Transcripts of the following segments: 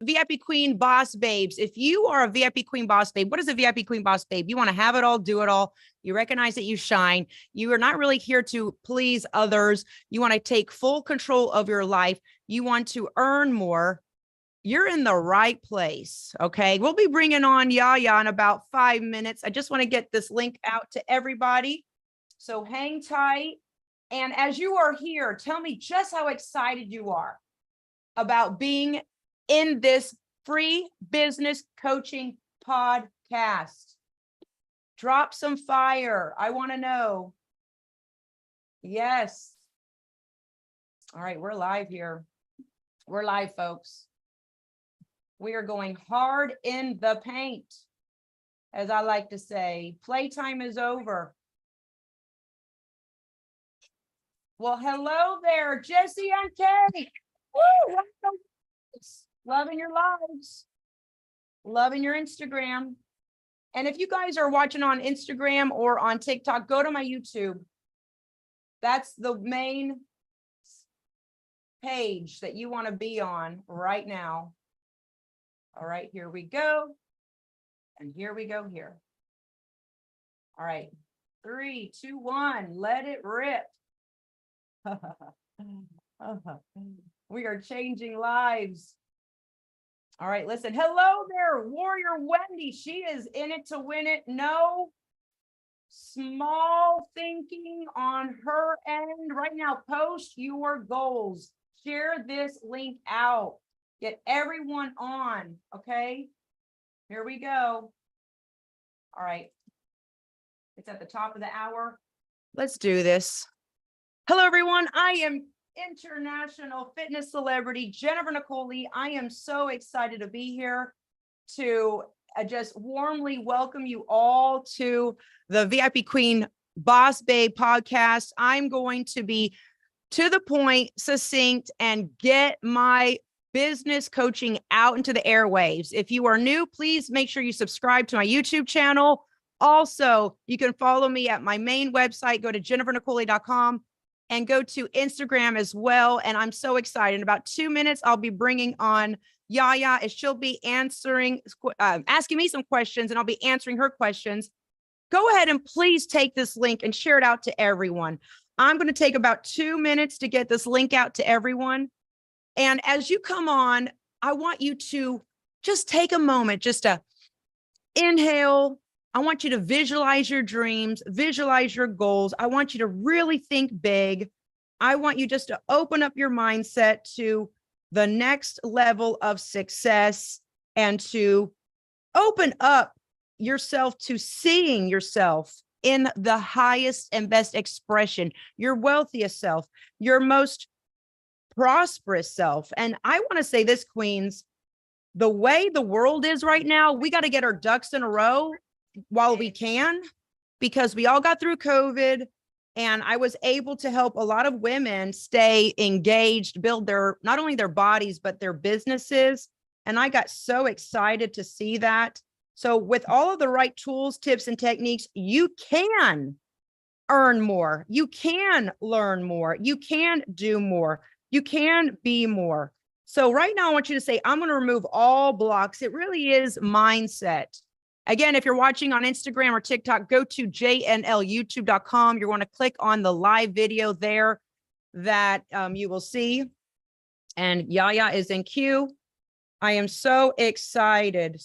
VIP Queen Boss Babes. If you are a VIP Queen Boss Babe, what is a VIP Queen Boss Babe? You want to have it all, do it all. You recognize that you shine. You are not really here to please others. You want to take full control of your life. You want to earn more. You're in the right place. Okay. We'll be bringing on Yaya in about 5 minutes. I just want to get this link out to everybody. So hang tight. And as you are here, tell me just how excited you are about being in this free business coaching podcast. Drop some fire. I want to know. Yes. All right, we're live here. We're live, folks. We are going hard in the paint, as I like to say. Playtime is over. Well, hello there, Jesse and Kate. Woo, welcome. Loving your lives, loving your Instagram. And if you guys are watching on Instagram or on TikTok, go to my YouTube. That's the main page that you want to be on right now. All right, here we go. And here we go here. All right, 3, 2, 1, let it rip. We are changing lives. All right, listen. Hello there, Warrior Wendy. She is in it to win it. No small thinking on her end right now. Post your goals. Share this link out. Get everyone on. Okay, here we go. All right, it's at the top of the hour. Let's do this. Hello, everyone. I am international fitness celebrity Jennifer Nicole Lee. I am so excited to be here to just warmly welcome you all to the VIP Queen Boss Babe podcast. I'm going to be to the point, succinct, and get my business coaching out into the airwaves. If you are new, please make sure you subscribe to my YouTube channel. Also, you can follow me at my main website. Go to jennifernicoley.com. and go to Instagram as well. And I'm so excited. In about 2 minutes, I'll be bringing on Yaya, and she'll be asking me some questions, and I'll be answering her questions. Go ahead and please take this link and share it out to everyone. I'm going to take about 2 minutes to get this link out to everyone. And as you come on, I want you to just take a moment just to inhale. I want you to visualize your dreams, visualize your goals. I want you to really think big. I want you just to open up your mindset to the next level of success and to open up yourself to seeing yourself in the highest and best expression, your wealthiest self, your most prosperous self. And I want to say this, Queens, the way the world is right now, we got to get our ducks in a row while we can, because we all got through COVID, and I was able to help a lot of women stay engaged, build their, not only their bodies, but their businesses. And I got so excited to see that. So with all of the right tools, tips, and techniques, you can earn more. You can learn more. You can do more. You can be more. So right now, I want you to say, I'm going to remove all blocks. It really is mindset. Again, if you're watching on Instagram or TikTok, go to jnlyoutube.com. You're going to click on the live video there that you will see. And Yaya is in queue. I am so excited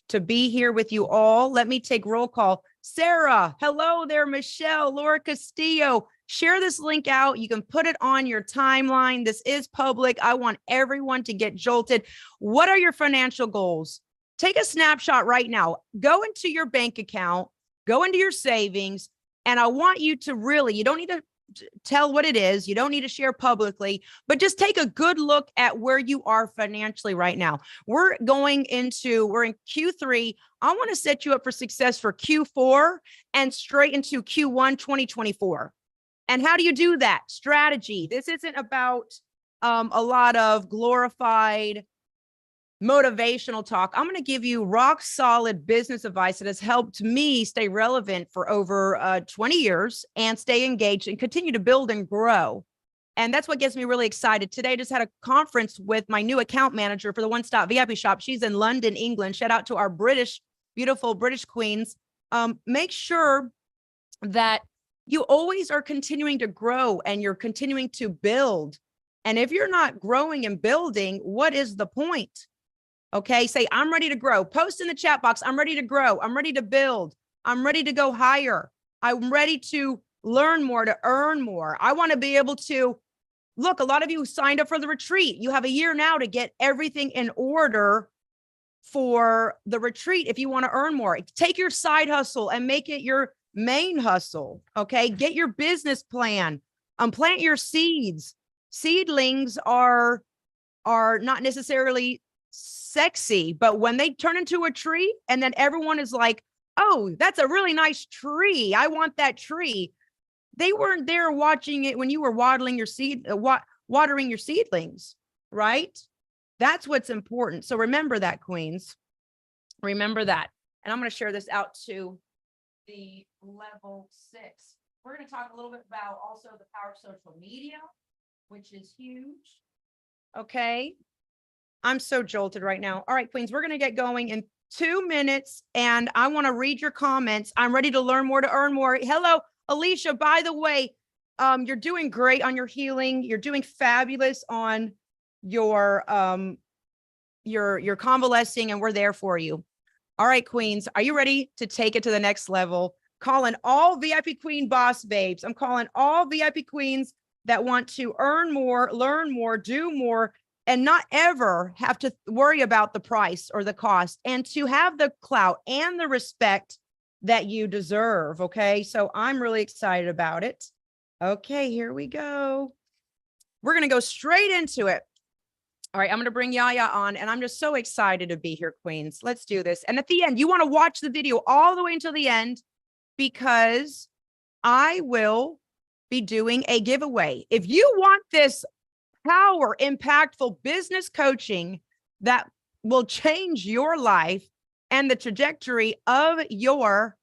to be here with you all. Let me take roll call. Sarah, hello there. Michelle, Laura Castillo, share this link out. You can put it on your timeline. This is public. I want everyone to get jolted. What are your financial goals? Take a snapshot right now. Go into your bank account, go into your savings, and I want you to really, you don't need to tell what it is. You don't need to share publicly, but just take a good look at where you are financially right now. We're in Q3. I want to set you up for success for Q4 and straight into Q1 2024. And how do you do that? Strategy. This isn't about a lot of glorified motivational talk. I'm going to give you rock solid business advice that has helped me stay relevant for over 20 years and stay engaged and continue to build and grow. And that's what gets me really excited. Today, I just had a conference with my new account manager for the One Stop VIP shop. She's in London, England. Shout out to our beautiful British queens. Make sure that you always are continuing to grow and you're continuing to build. And if you're not growing and building, what is the point? Okay, say, I'm ready to grow. Post in the chat box, I'm ready to grow. I'm ready to build. I'm ready to go higher. I'm ready to learn more, to earn more. I want to be able to, look, a lot of you signed up for the retreat. You have a year now to get everything in order for the retreat. If you want to earn more, take your side hustle and make it your main hustle. Okay, get your business plan. Plant your seeds. Seedlings are not necessarily sexy, but when they turn into a tree and then everyone is like, oh, that's a really nice tree, I want that tree. They weren't there watching it when you were watering your seedlings, right? That's what's important. So remember that, queens. Remember that. And I'm going to share this out to the level 6. We're going to talk a little bit about also the power of social media, which is huge. Okay. I'm so jolted right now. All right, queens, we're going to get going in 2 minutes and I want to read your comments. I'm ready to learn more, to earn more. Hello, Alicia. By the way, you're doing great on your healing. You're doing fabulous on your convalescing, and we're there for you. All right, queens, are you ready to take it to the next level? Calling all VIP queen boss babes. I'm calling all VIP queens that want to earn more, learn more, do more, and not ever have to worry about the price or the cost, and to have the clout and the respect that you deserve. Okay, so I'm really excited about it. Okay, here we go. We're going to go straight into it. All right, I'm going to bring Yaya on, and I'm just so excited to be here, queens. Let's do this. And at the end, you want to watch the video all the way until the end, because I will be doing a giveaway. If you want this power, impactful business coaching that will change your life and the trajectory of your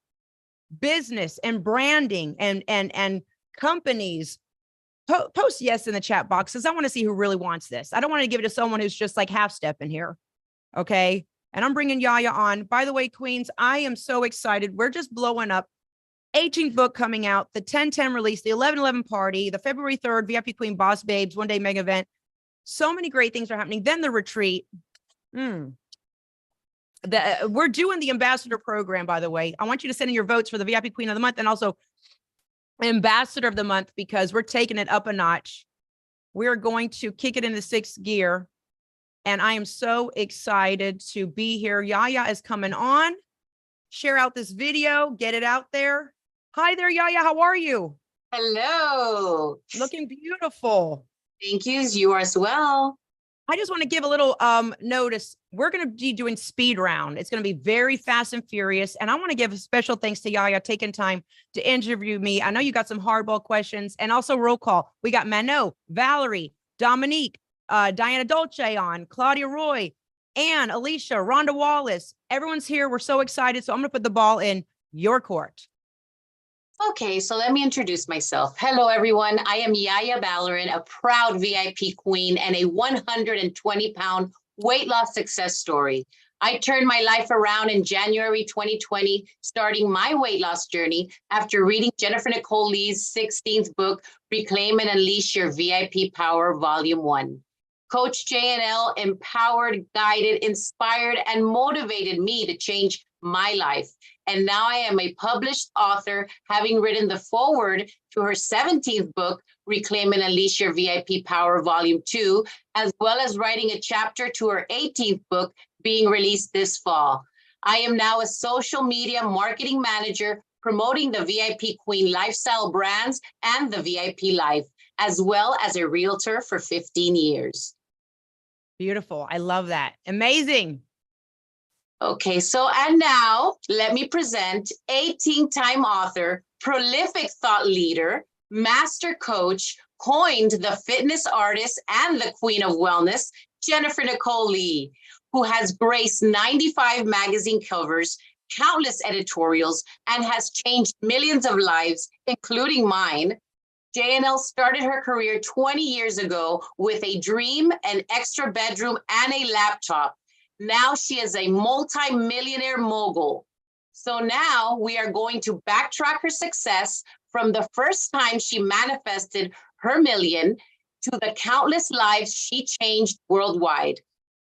business and branding and companies, post yes in the chat box, because I want to see who really wants this. I don't want to give it to someone who's just like half stepping here. Okay. And I'm bringing Yaya on. By the way, queens, I am so excited. We're just blowing up. 18th book coming out, the 10/10 release, the 11/11 party, the February 3rd VIP Queen Boss Babes 1-day mega event. So many great things are happening. Then the retreat. We're doing the ambassador program, by the way. I want you to send in your votes for the VIP Queen of the Month and also Ambassador of the Month, because we're taking it up a notch. We're going to kick it into 6th gear. And I am so excited to be here. Yaya is coming on. Share out this video, get it out there. Hi there, Yaya. How are you? Hello. Looking beautiful. Thank you. You as well. I just want to give a little notice. We're going to be doing speed round. It's going to be very fast and furious. And I want to give a special thanks to Yaya taking time to interview me. I know you got some hardball questions, and also roll call. We got Mano, Valerie, Dominique, Diana Dolce on, Claudia Roy, Anne, Alicia, Rhonda Wallace. Everyone's here. We're so excited. So I'm going to put the ball in your court. Okay, so let me introduce myself. Hello, everyone. I am Yaya Balarin, a proud VIP queen and a 120-pound weight loss success story. I turned my life around in January 2020, starting my weight loss journey after reading Jennifer Nicole Lee's 16th book, Reclaim and Unleash Your VIP Power, Volume 1. Coach JNL empowered, guided, inspired, and motivated me to change my life. And now I am a published author, having written the foreword to her 17th book, Reclaim and Unleash Your VIP Power, Volume 2, as well as writing a chapter to her 18th book, being released this fall. I am now a social media marketing manager, promoting the VIP Queen lifestyle brands and the VIP life, as well as a realtor for 15 years. Beautiful. I love that. Amazing. Okay, so and now let me present 18-time author, prolific thought leader, master coach, coined the fitness artist and the queen of wellness, Jennifer Nicole Lee, who has graced 95 magazine covers, countless editorials, and has changed millions of lives, including mine. JNL started her career 20 years ago with a dream, an extra bedroom, and a laptop. Now she is a multi-millionaire mogul. So now we are going to backtrack her success from the first time she manifested her million to the countless lives she changed worldwide.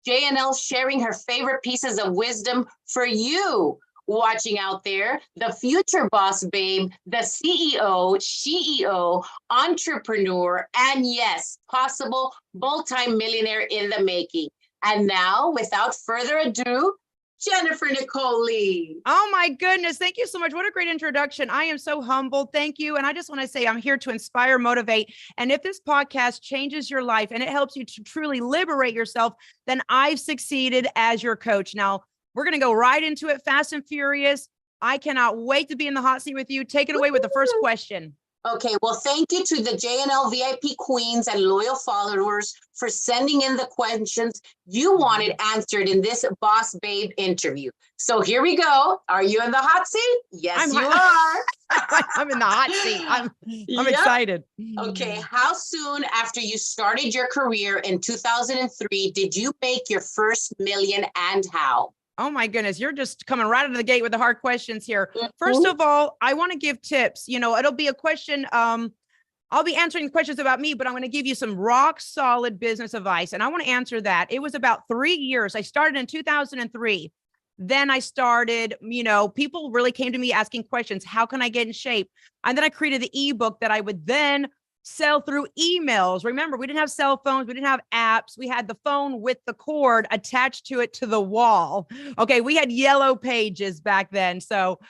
JNL sharing her favorite pieces of wisdom for you watching out there, the future boss babe, the CEO, CEO, entrepreneur, and yes, possible multi-millionaire in the making. And now, without further ado, Jennifer Nicole Lee. Oh my goodness. Thank you so much. What a great introduction. I am so humbled. Thank you. And I just want to say I'm here to inspire, motivate. And if this podcast changes your life and it helps you to truly liberate yourself, then I've succeeded as your coach. Now, we're going to go right into it, fast and furious. I cannot wait to be in the hot seat with you. Take it away with the first question. Okay, well, thank you to the JNL VIP queens and loyal followers for sending in the questions you wanted answered in this Boss Babe interview. So here we go. Are you in the hot seat? Yes, you are. I'm in the hot seat. I'm Yep. excited. Okay, how soon after you started your career in 2003 did you make your first million and how? Oh my goodness, you're just coming right out of the gate with the hard questions here. First of all, I want to give tips. You know, it'll be a question. I'll be answering questions about me, but I'm going to give you some rock solid business advice. And I want to answer that. It was about 3 years. I started in 2003. Then I started, people really came to me asking questions. How can I get in shape? And then I created the ebook that I would then sell through emails. Remember, we didn't have cell phones. We didn't have apps. We had the phone with the cord attached to it to the wall. Okay. We had yellow pages back then. So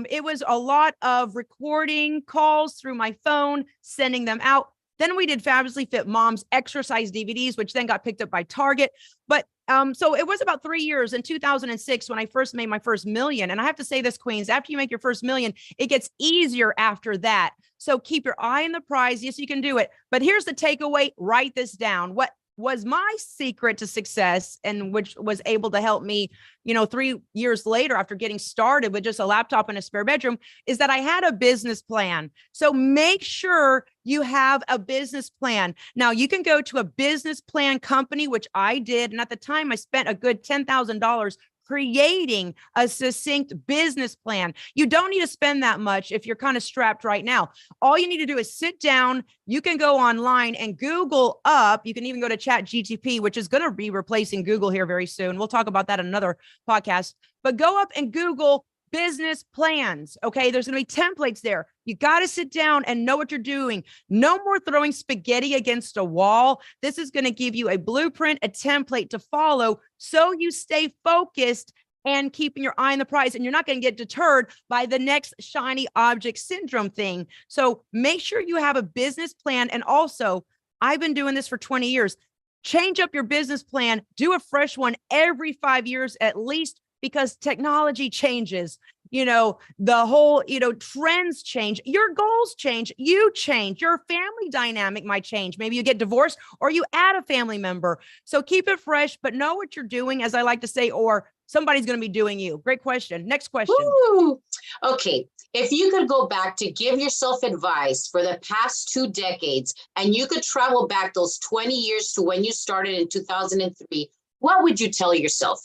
it was a lot of recording calls through my phone, sending them out. Then we did Fabulously Fit Mom's exercise DVDs, which then got picked up by Target. But so it was about 3 years in 2006 when I first made my first million. And I have to say this, Queens, after you make your first million, it gets easier after that. So keep your eye on the prize. Yes, you can do it. But here's the takeaway. Write this down. What was my secret to success and which was able to help me, 3 years later after getting started with just a laptop in a spare bedroom is that I had a business plan. So make sure you have a business plan. Now you can go to a business plan company, which I did. And at the time I spent a good $10,000 creating a succinct business plan. You don't need to spend that much if you're kind of strapped right now. All you need to do is sit down. You can go online and Google up. You can even go to ChatGPT, which is going to be replacing Google here very soon. We'll talk about that in another podcast, but go up and Google business plans. Okay. There's going to be templates there. You got to sit down and know what you're doing. No more throwing spaghetti against a wall. This is going to give you a blueprint, a template to follow so you stay focused and keeping your eye on the prize. And you're not going to get deterred by the next shiny object syndrome thing. So make sure you have a business plan. And also, I've been doing this for 20 years. Change up your business plan. Do a fresh one every 5 years at least, because technology changes, the whole, trends change, your goals change, you change, your family dynamic might change. Maybe you get divorced or you add a family member. So keep it fresh, but know what you're doing, as I like to say, or somebody's going to be doing you. Great question. Next question. Woo! Okay. If you could go back to give yourself advice for the past 2 decades, and you could travel back those 20 years to when you started in 2003, what would you tell yourself?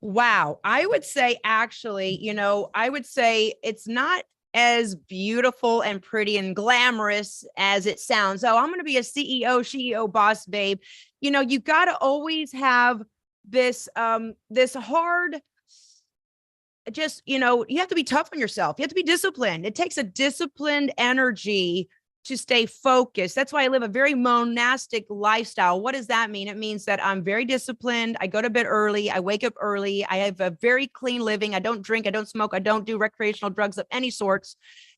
Wow. I would say actually, I would say it's not as beautiful and pretty and glamorous as it sounds. Oh, I'm going to be a CEO boss babe. You got to always have this hard, just, you have to be tough on yourself. You have to be disciplined. It takes a disciplined energy to stay focused. That's why I live a very monastic lifestyle. What does that mean? It means that I'm very disciplined. I go to bed early. I wake up early. I have a very clean living. I don't drink. I don't smoke. I don't do recreational drugs of any sorts.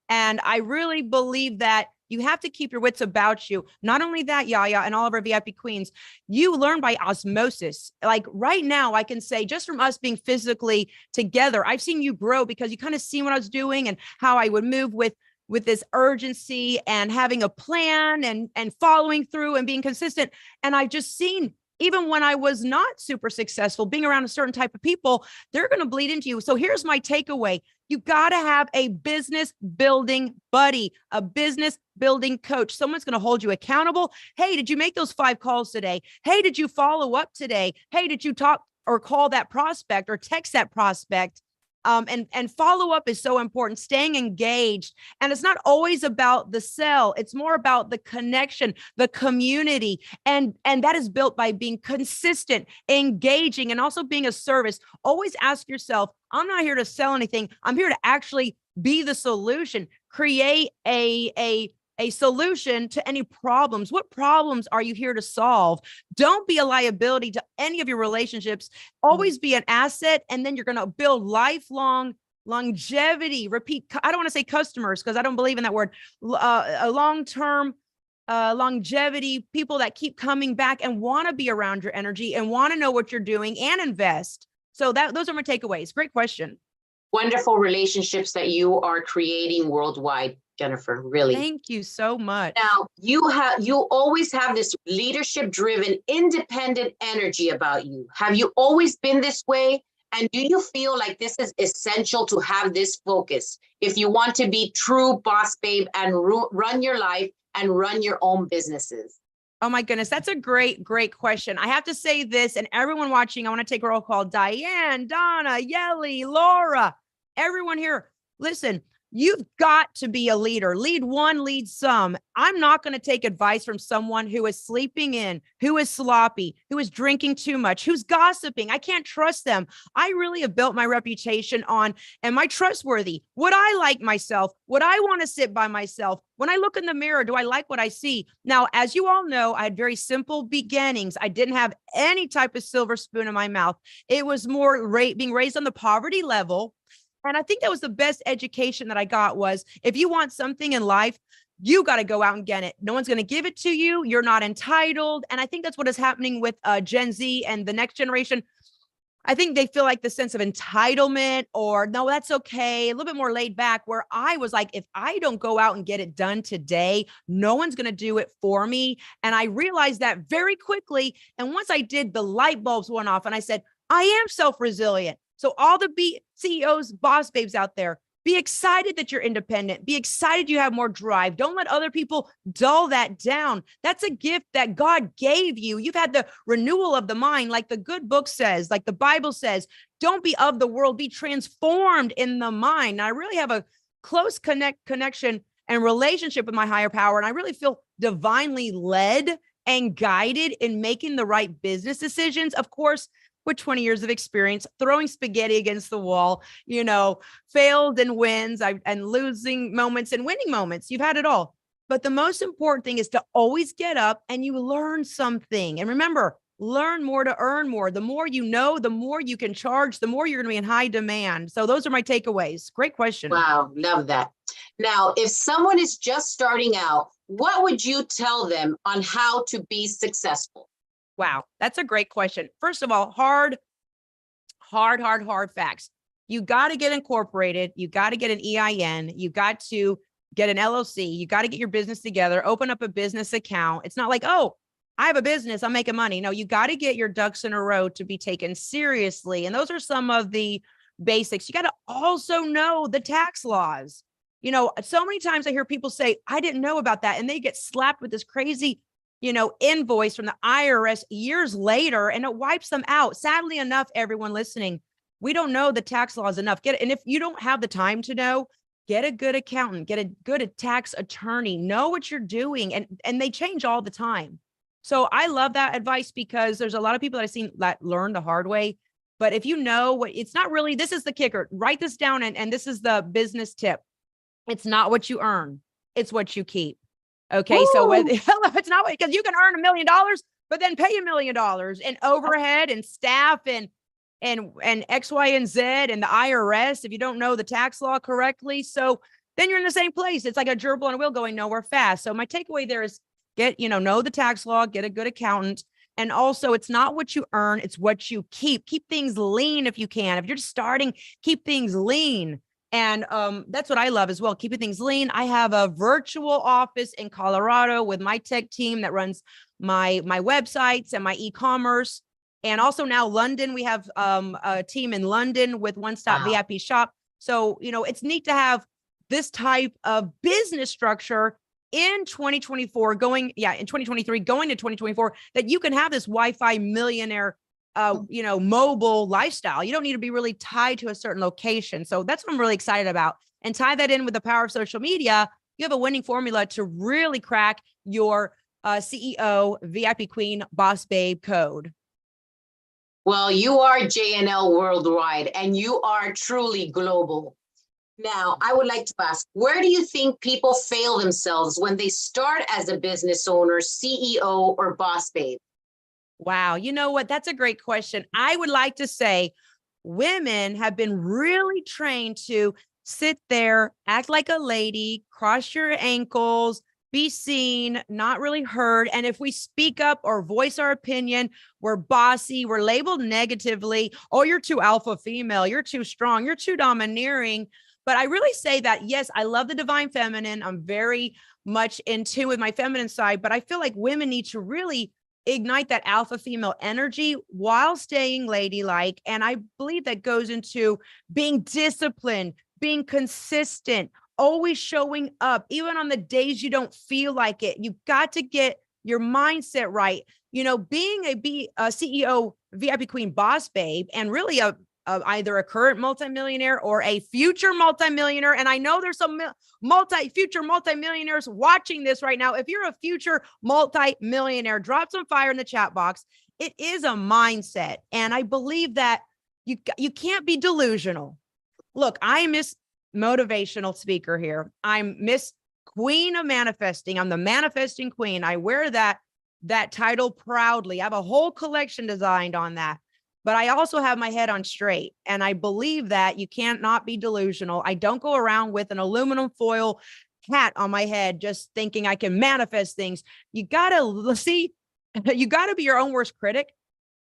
And I really believe that you have to keep your wits about you. Not only that, Yaya and all of our VIP queens, you learn by osmosis. Like right now, I can say just from us being physically together, I've seen you grow because you kind of see what I was doing and how I would move with this urgency and having a plan and following through and being consistent. And I've just seen even when I was not super successful, being around a certain type of people, they're going to bleed into you. So here's my takeaway. You got to have a business building buddy, a business building coach. Someone's going to hold you accountable. Hey, did you make those 5 calls today? Hey, did you follow up today? Hey, did you talk or call that prospect or text that prospect? And follow up is so important, staying engaged. And it's not always about the sell. It's more about the connection, the community. And that is built by being consistent, engaging, and also being a service. Always ask yourself, I'm not here to sell anything. I'm here to actually be the solution, create a solution to any problems. What problems are you here to solve? Don't be a liability to any of your relationships. Always be an asset, and then you're going to build lifelong longevity. Repeat. I don't want to say customers because I don't believe in that word. A long-term longevity, people that keep coming back and want to be around your energy and want to know what you're doing and invest. So those are my takeaways. Great question. Wonderful relationships that you are creating worldwide, Jennifer, really. Thank you so much. Now, you always have this leadership driven, independent energy about you. Have you always been this way? And do you feel like this is essential to have this focus if you want to be true boss babe and run your life and run your own businesses? Oh my goodness, that's a great question. I have to say this, and everyone watching, I want to take a roll call. Diane, Donna, Yelly, Laura, everyone here. Listen, you've got to be a leader. Lead one, lead some. I'm not going to take advice from someone who is sleeping in, who is sloppy, who is drinking too much, who's gossiping. I can't trust them. I really have built my reputation on, am I trustworthy? Would I like myself? Would I want to sit by myself? When I look in the mirror, do I like what I see? Now, as you all know, I had very simple beginnings. I didn't have any type of silver spoon in my mouth. It was more being raised on the poverty level. And I think that was the best education that I got was, if you want something in life, you got to go out and get it. No one's going to give it to you. You're not entitled. And I think that's what is happening with Gen Z and the next generation. I think they feel like the sense of entitlement, or no, that's okay, a little bit more laid back, where I was like, if I don't go out and get it done today, no one's going to do it for me. And I realized that very quickly. And once I did, the light bulbs went off and I said, I am self-resilient. So all the CEOs, boss babes out there, be excited that you're independent. Be excited you have more drive. Don't let other people dull that down. That's a gift that God gave you. You've had the renewal of the mind, like the good book says, like the Bible says. Don't be of the world, be transformed in the mind. Now, I really have a close connection and relationship with my higher power. And I really feel divinely led and guided in making the right business decisions. Of course, with 20 years of experience, throwing spaghetti against the wall, failed and wins, and losing moments and winning moments. You've had it all. But the most important thing is to always get up and you learn something. And remember, learn more to earn more. The more you know, the more you can charge, the more you're going to be in high demand. So those are my takeaways. Great question. Wow, love that. Now, if someone is just starting out, what would you tell them on how to be successful? Wow, that's a great question. First of all, hard facts. You got to get incorporated. You got to get an EIN. You got to get an LLC. You got to get your business together, open up a business account. It's not like, oh, I have a business, I'm making money. No, you got to get your ducks in a row to be taken seriously. And those are some of the basics. You got to also know the tax laws. So many times I hear people say, I didn't know about that. And they get slapped with this crazy invoice from the IRS years later, and it wipes them out. Sadly enough, everyone listening, we don't know the tax laws enough. And if you don't have the time to know, get a good accountant, get a good tax attorney, know what you're doing. And they change all the time. So I love that advice because there's a lot of people that I've seen that learn the hard way. But if you know what, it's not really, this is the kicker, write this down. And this is the business tip. It's not what you earn, it's what you keep. Okay. Ooh. So it's not because you can earn $1 million, but then pay $1 million in overhead and staff and X, Y, and Z and the IRS, if you don't know the tax law correctly. So then you're in the same place. It's like a gerbil on a wheel going nowhere fast. So my takeaway there is know the tax law, get a good accountant. And also it's not what you earn, it's what you keep. Keep things lean if you can. If you're just starting, keep things lean And that's what I love as well, keeping things lean. I have a virtual office in Colorado with my tech team that runs my websites and my e-commerce. And also now London, we have a team in London with One Stop Wow. VIP Shop. So, it's neat to have this type of business structure in 2024 in 2023 going to 2024, that you can have this Wi-Fi millionaire mobile lifestyle. You don't need to be really tied to a certain location. So that's what I'm really excited about. And tie that in with the power of social media. You have a winning formula to really crack your CEO VIP Queen Boss Babe code. Well, you are JNL worldwide and you are truly global. Now, I would like to ask, where do you think people fail themselves when they start as a business owner, CEO, or boss babe? Wow. You know what? That's a great question. I would like to say women have been really trained to sit there, act like a lady, cross your ankles, be seen, not really heard. And if we speak up or voice our opinion, we're bossy, we're labeled negatively. Oh, you're too alpha female, you're too strong, you're too domineering. But I really say that, yes, I love the divine feminine. I'm very much in tune with my feminine side, but I feel like women need to really ignite that alpha female energy while staying ladylike. And I believe that goes into being disciplined, being consistent, always showing up, even on the days you don't feel like it. You got to get your mindset right. Being a CEO, VIP Queen Boss Babe, and really either a current multimillionaire or a future multimillionaire. And I know there's some future multimillionaires watching this right now. If you're a future multimillionaire, drop some fire in the chat box. It is a mindset. And I believe that you can't be delusional. Look, I am Miss Motivational Speaker here. I'm Miss Queen of Manifesting. I'm the manifesting queen. I wear that title proudly. I have a whole collection designed on that. But I also have my head on straight. And I believe that you can't not be delusional. I don't go around with an aluminum foil hat on my head just thinking I can manifest things. You got to see, you got to be your own worst critic.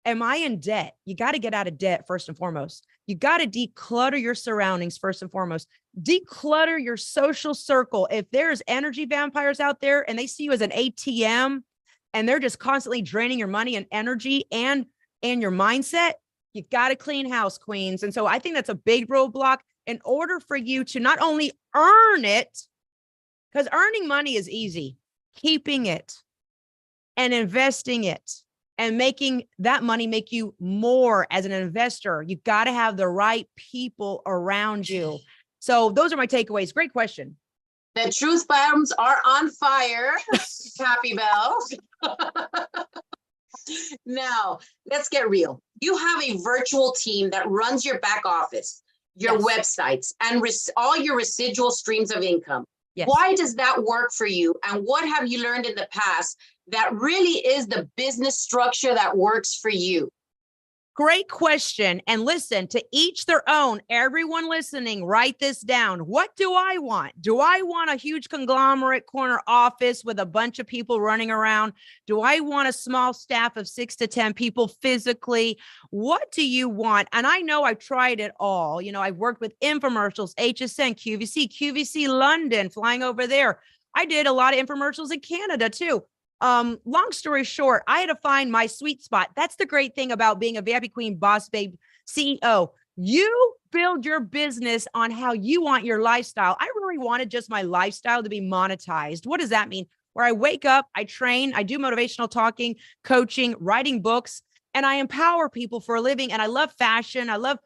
Am I in debt? You got to get out of debt first and foremost. You got to declutter your surroundings first and foremost. Declutter your social circle. If there's energy vampires out there and they see you as an ATM and they're just constantly draining your money and energy and your mindset, you got to clean house, queens. And so I think that's a big roadblock in order for you to not only earn it, because earning money is easy, keeping it and investing it and making that money make you more as an investor. You got to have the right people around you. So those are my takeaways. Great question. The truth bombs are on fire. Happy bells. Now, let's get real. You have a virtual team that runs your back office, your websites, and all your residual streams of income. Yes. Why does that work for you? And what have you learned in the past that really is the business structure that works for you? Great question. And listen, to each their own. Everyone listening, write this down. What do I want? Do I want a huge conglomerate corner office with a bunch of people running around? Do I want a small staff of 6 to 10 people physically? What do you want? And I know I've tried it all. I've worked with infomercials, HSN, QVC London, flying over there. I did a lot of infomercials in Canada too. Long story short, I had to find my sweet spot. That's the great thing about being a VIP Queen Boss Babe CEO. You build your business on how you want your lifestyle. I really wanted just my lifestyle to be monetized. What does that mean? Where I wake up, I train, I do motivational talking, coaching, writing books, and I empower people for a living. And I love fashion. I love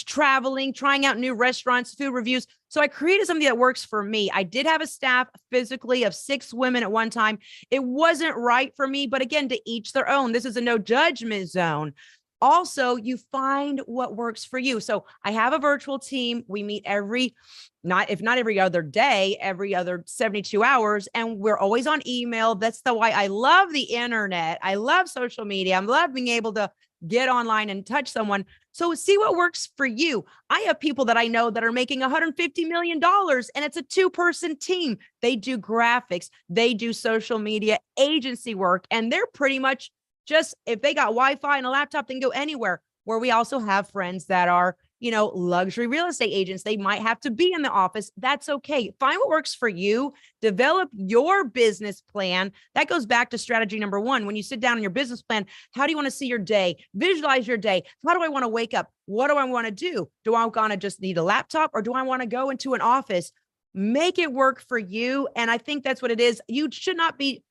traveling, trying out new restaurants, food reviews. So I created something that works for me. I did have a staff physically of 6 women at one time. It wasn't right for me, but again, to each their own. This is a no judgment zone. Also, you find what works for you. So I have a virtual team. We meet if not every other day, every other 72 hours. And we're always on email. That's why I love the internet. I love social media. I love being able to get online and touch someone. So see what works for you. I have people that I know that are making $150 million and it's a 2-person team. They do graphics, they do social media agency work, and they're pretty much just, if they got Wi-Fi and a laptop, they can go anywhere. Where we also have friends that are luxury real estate agents. They might have to be in the office. That's okay. Find what works for you. Develop your business plan. That goes back to strategy number one. When you sit down in your business plan, how do you want to see your day? Visualize your day. How do I want to wake up? What do I want to do? Do I want to just need a laptop, or do I want to go into an office? Make it work for you. And I think that's what it is. You should not be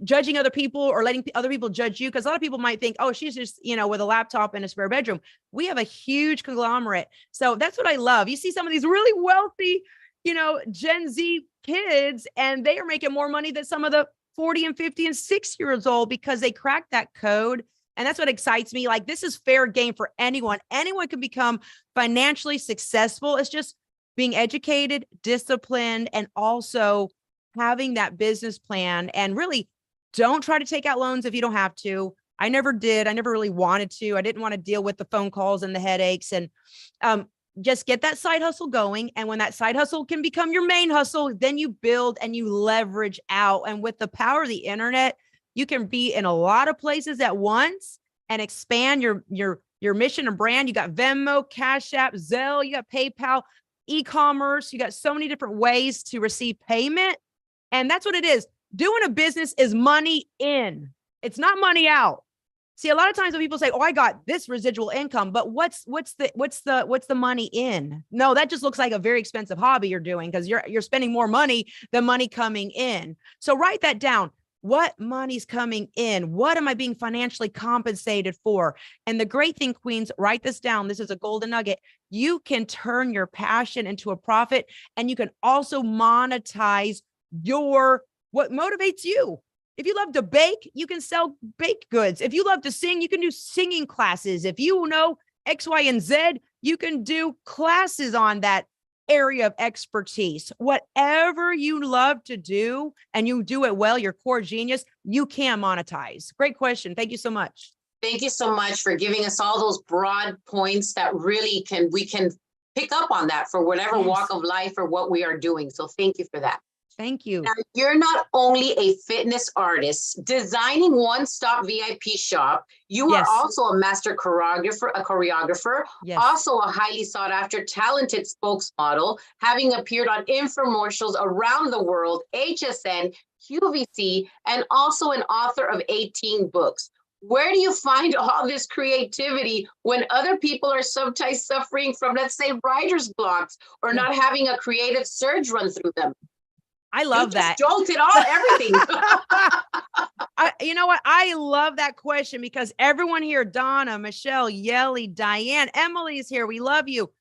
judging other people or letting other people judge you, because a lot of people might think, oh, she's just with a laptop in a spare bedroom. We have a huge conglomerate. So that's what I love. You see some of these really wealthy Gen Z kids, and they are making more money than some of the 40 and 50 and 6 years old, because they cracked that code. And that's what excites me. Like, this is fair game for anyone. Anyone can become financially successful. It's just being educated, disciplined, and also having that business plan. And really, don't try to take out loans if you don't have to. I never did. I never really wanted to. I didn't want to deal with the phone calls and the headaches. And just get that side hustle going. And when that side hustle can become your main hustle, then you build and you leverage out. And with the power of the internet, you can be in a lot of places at once and expand your mission and brand. You got Venmo, Cash App, Zelle, you got PayPal, e-commerce. You got so many different ways to receive payment. And that's what it is. Doing a business is money in. It's not money out. See, a lot of times when people say, "Oh, I got this residual income," but what's the money in? No, that just looks like a very expensive hobby you're doing, because you're spending more money than money coming in. So write that down. What money's coming in? What am I being financially compensated for? And the great thing, Queens, write this down. This is a golden nugget. You can turn your passion into a profit, and you can also monetize what motivates you. If you love to bake, you can sell baked goods. If you love to sing, you can do singing classes. If you know X, Y, and Z, you can do classes on that area of expertise. Whatever you love to do and you do it well, your core genius, you can monetize. Great question. Thank you so much. Thank you so much for giving us all those broad points that really we can pick up on that for whatever walk of life or what we are doing. So thank you for that. Thank you. Now, you're not only a fitness artist designing one-stop VIP shop, you are also a master choreographer, also a highly sought after talented spokesmodel, having appeared on infomercials around the world, HSN, QVC, and also an author of 18 books. Where do you find all this creativity when other people are sometimes suffering from, let's say, writer's blocks or not having a creative surge run through them? I love that. Jolted all everything. You know what? I love that question, because everyone here, Donna, Michelle, Yelly, Diane, Emily's here. We love you.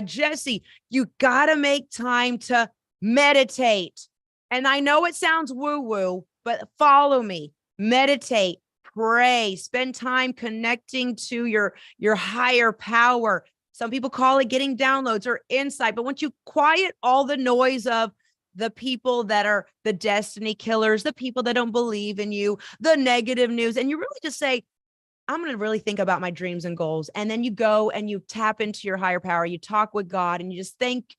Jesse, you got to make time to meditate. And I know it sounds woo-woo, but follow me. Meditate, pray, spend time connecting to your higher power. Some people call it getting downloads or insight. But once you quiet all the noise of the people that are the destiny killers, the people that don't believe in you, the negative news, and you really just say, I'm going to really think about my dreams and goals. And then you go and you tap into your higher power. You talk with God and you just thank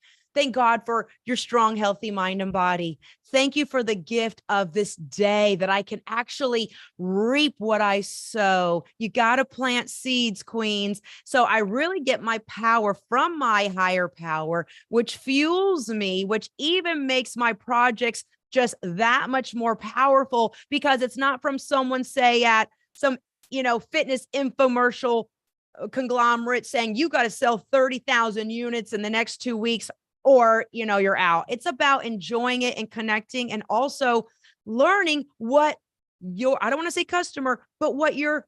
God for your strong, healthy mind and body. Thank you for the gift of this day that I can actually reap what I sow. You got to plant seeds, Queens. So I really get my power from my higher power, which fuels me, which even makes my projects just that much more powerful, because it's not from someone, say, at some, fitness infomercial conglomerate saying you got to sell 30,000 units in the next 2 weeks, or, you're out. It's about enjoying it and connecting, and also learning what I don't want to say customer, but what your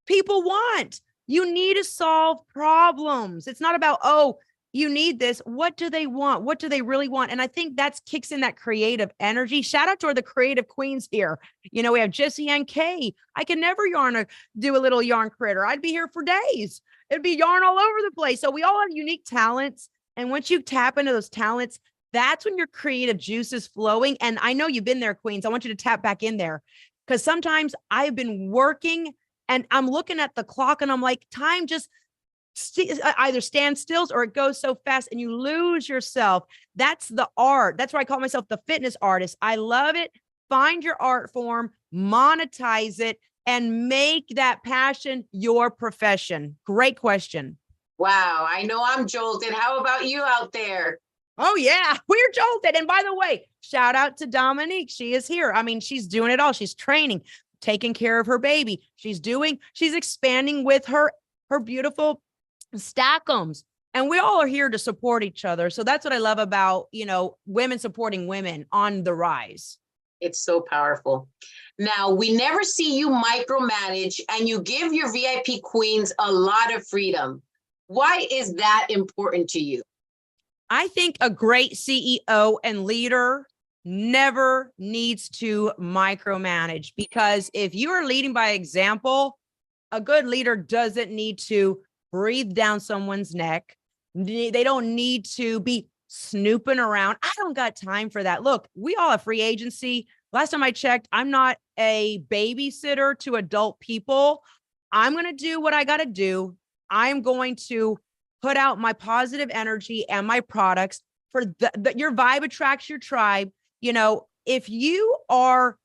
people want. You need to solve problems. It's not about, oh, you need this. What do they want? What do they really want? And I think that kicks in that creative energy. Shout out to the creative queens here. We have Jessie and Kay. I can never do a little yarn critter. I'd be here for days. It'd be yarn all over the place. So we all have unique talents. And once you tap into those talents, that's when your creative juice is flowing. And I know you've been there, Queens. I want you to tap back in there, because sometimes I've been working and I'm looking at the clock and I'm like, time just either stands still or it goes so fast and you lose yourself. That's the art. That's why I call myself the fitness artist. I love it. Find your art form, monetize it, and make that passion your profession? Great question. Wow, I know I'm jolted. How about you out there? Oh yeah, we're jolted. And by the way, shout out to Dominique. She is here. I mean, she's doing it all. She's training, taking care of her baby. She's expanding with her beautiful Stackums. And we all are here to support each other. So that's what I love about, women supporting women on the rise. It's so powerful. Now, we never see you micromanage, and you give your VIP queens a lot of freedom. Why is that important to you? I think a great CEO and leader never needs to micromanage, because if you are leading by example, a good leader doesn't need to breathe down someone's neck. They don't need to be snooping around. I don't got time for that. Look, we all have free agency. Last time I checked, I'm not a babysitter to adult people. I'm going to do what I got to do. I'm going to put out my positive energy and my products for your vibe attracts your tribe. If you are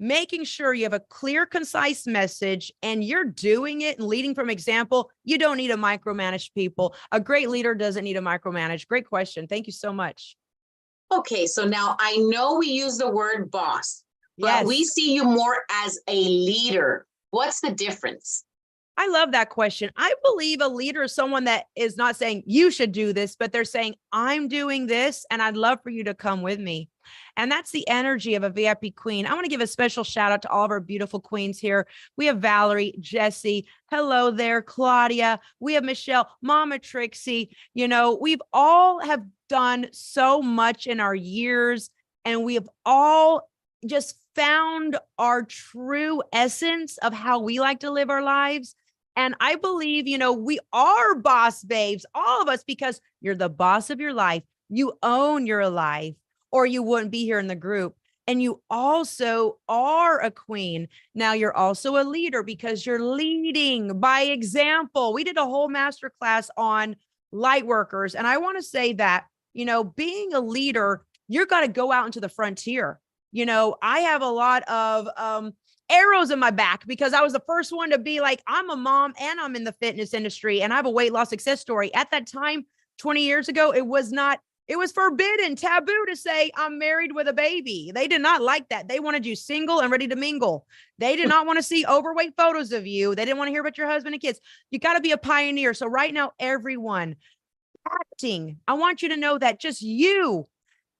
making sure you have a clear, concise message and you're doing it and leading from example, you don't need to micromanage people. A great leader doesn't need to micromanage. Great question. Thank you so much. Okay, so now I know we use the word boss, but Yes. we see you more as a leader. What's the difference? I love that question. I believe a leader is someone that is not saying you should do this, but they're saying, I'm doing this and I'd love for you to come with me. And that's the energy of a VIP queen. I want to give a special shout out to all of our beautiful queens here. We have Valerie, Jessie. Hello there, Claudia. We have Michelle, Mama Trixie. We've all have done so much in our years, and we have all just found our true essence of how we like to live our lives. And I believe, we are boss babes, all of us, because you're the boss of your life. You own your life, or you wouldn't be here in the group. And you also are a queen. Now you're also a leader because you're leading by example. We did a whole masterclass on light workers. And I want to say that, being a leader, you're got to go out into the frontier. I have a lot of arrows in my back because I was the first one to be like, I'm a mom and I'm in the fitness industry and I have a weight loss success story. At that time, 20 years ago, it was forbidden, taboo to say I'm married with a baby. They did not like that. They wanted you single and ready to mingle. They did not want to see overweight photos of you. They didn't want to hear about your husband and kids. You got to be a pioneer. So right now, everyone acting, I want you to know that just you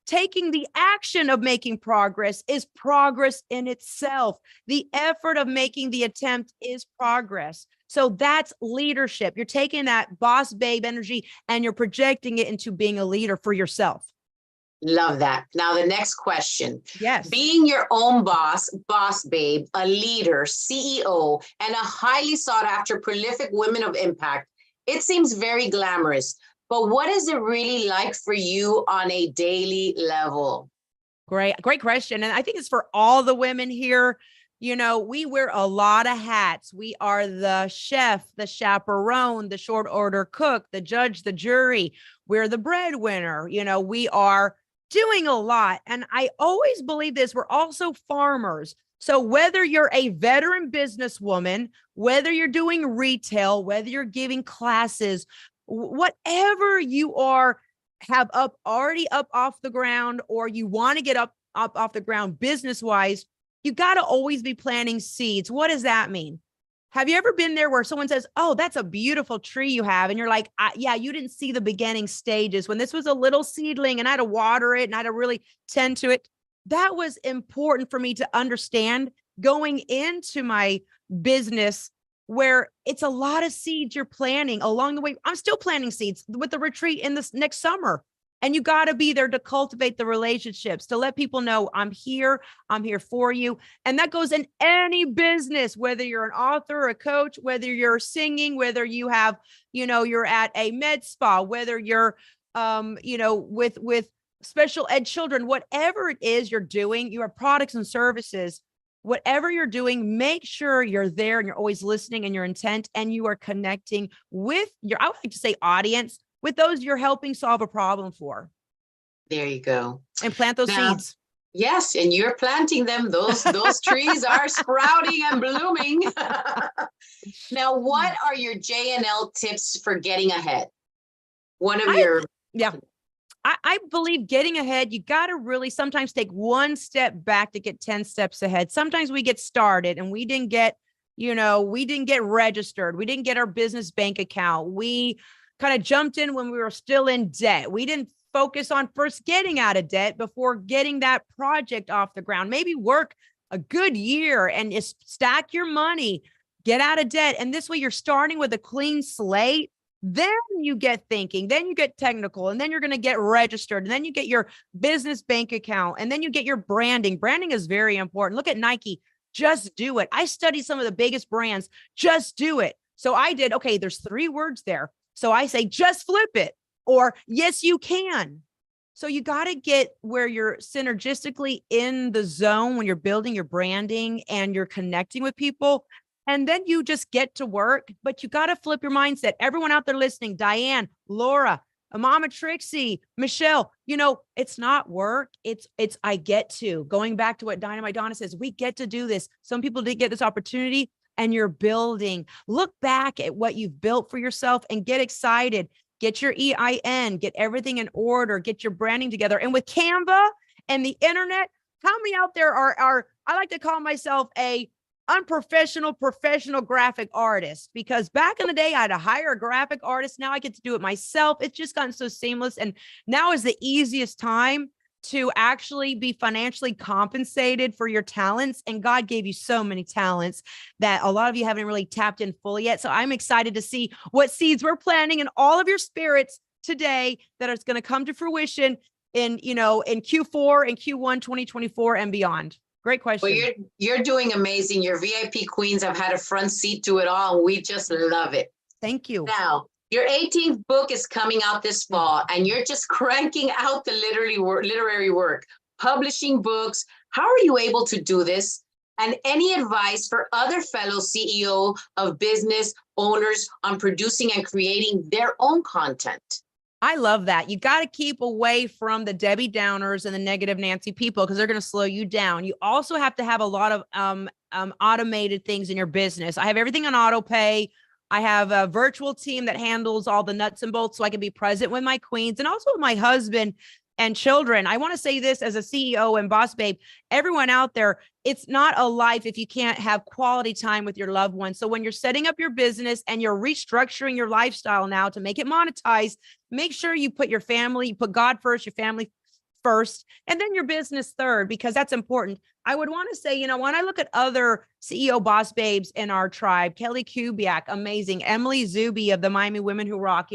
taking the action of making progress is progress in itself. The effort of making the attempt is progress. So that's leadership. You're taking that boss babe energy and you're projecting it into being a leader for yourself. Love that. Now, the next question. Yes. Being your own boss babe, a leader, CEO, and a highly sought after prolific women of impact, it seems very glamorous. But what is it really like for you on a daily level? Great question. And I think it's for all the women here. We wear a lot of hats. We are the chef, the chaperone, the short order cook, the judge, the jury. We're the breadwinner. We are doing a lot. And I always believe this. We're also farmers. So whether you're a veteran businesswoman, whether you're doing retail, whether you're giving classes, whatever you have already up off the ground, or you want to get up off the ground business-wise, you got to always be planting seeds. What does that mean? Have you ever been there where someone says, oh, that's a beautiful tree you have? And you're like, yeah, you didn't see the beginning stages when this was a little seedling and I had to water it and I had to really tend to it. That was important for me to understand going into my business, where it's a lot of seeds you're planting along the way. I'm still planting seeds with the retreat in this next summer. And you got to be there to cultivate the relationships, to let people know I'm here for you. And that goes in any business, whether you're an author or a coach, whether you're singing, whether you have, you're at a med spa, whether you're, with special ed children, whatever it is you're doing, you have products and services. Whatever you're doing, make sure you're there and you're always listening and your intent, and you are connecting with I would like to say audience, with those you're helping solve a problem for. There you go. And plant those seeds. Yes, and you're planting them. Those trees are sprouting and blooming. Now, what are your JNL tips for getting ahead? One of your Yeah. I believe getting ahead, you got to really sometimes take one step back to get 10 steps ahead. Sometimes we get started and we didn't get, we didn't get registered. We didn't get our business bank account. We kind of jumped in when we were still in debt. We didn't focus on first getting out of debt before getting that project off the ground. Maybe work a good year and just stack your money, get out of debt. And this way you're starting with a clean slate. Then you get thinking, then you get technical, and then you're going to get registered, and then you get your business bank account, and then you get your branding. Branding is very important. Look at Nike. Just do it. I studied some of the biggest brands. Just do it. So I did. Okay, there's 3 words there. So I say, just flip it, or yes, you can. So you got to get where you're synergistically in the zone when you're building your branding and you're connecting with people. And then you just get to work, but you got to flip your mindset. Everyone out there listening, Diane, Laura, Mama Trixie, Michelle, it's not work. It's I get to. Going back to what Dynamite Donna says, we get to do this. Some people didn't get this opportunity and you're building. Look back at what you've built for yourself and get excited. Get your EIN, get everything in order, get your branding together. And with Canva and the internet, how many out there are I like to call myself a unprofessional professional graphic artist, because back in the day I had to hire a graphic artist. Now I get to do it myself. It's just gotten so seamless. And now is the easiest time to actually be financially compensated for your talents. And God gave you so many talents that a lot of you haven't really tapped in fully yet. So I'm excited to see what seeds we're planting in all of your spirits today that is going to come to fruition in Q4 and Q1 2024 and beyond. Great question. Well, you're doing amazing. Your VIP queens have had a front seat to it all, and we just love it. Thank you. Now, your 18th book is coming out this fall, and you're just cranking out the literary work, publishing books. How are you able to do this? And any advice for other fellow CEO of business owners on producing and creating their own content? I love that. You got to keep away from the Debbie Downers and the negative Nancy people, because they're going to slow you down. You also have to have a lot of automated things in your business. I have everything on auto pay. I have a virtual team that handles all the nuts and bolts so I can be present with my queens and also with my husband and children. I want to say this as a CEO and boss babe, everyone out there, it's not a life if you can't have quality time with your loved ones. So when you're setting up your business and you're restructuring your lifestyle now to make it monetized, make sure you put your family, you put God first, your family first, and then your business third, because that's important. I would want to say, when I look at other CEO boss babes in our tribe, Kelly Kubiak, amazing. Emily Zuby of the Miami Women Who Rock,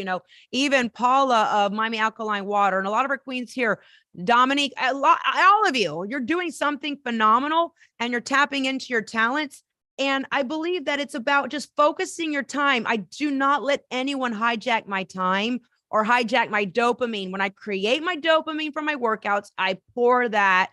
even Paula of Miami Alkaline Water, and a lot of our queens here, Dominique, all of you, you're doing something phenomenal and you're tapping into your talents. And I believe that it's about just focusing your time. I do not let anyone hijack my time or hijack my dopamine. When I create my dopamine from my workouts, I pour that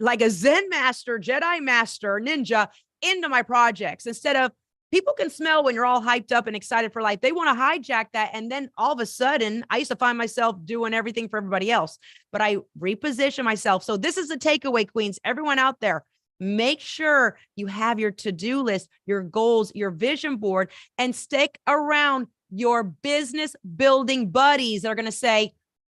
like a Zen master, Jedi master, ninja into my projects. Instead of, people can smell when you're all hyped up and excited for life. They want to hijack that. And then all of a sudden, I used to find myself doing everything for everybody else, but I reposition myself. So this is a takeaway, queens, everyone out there. Make sure you have your to-do list, your goals, your vision board, and stick around your business building buddies that are going to say,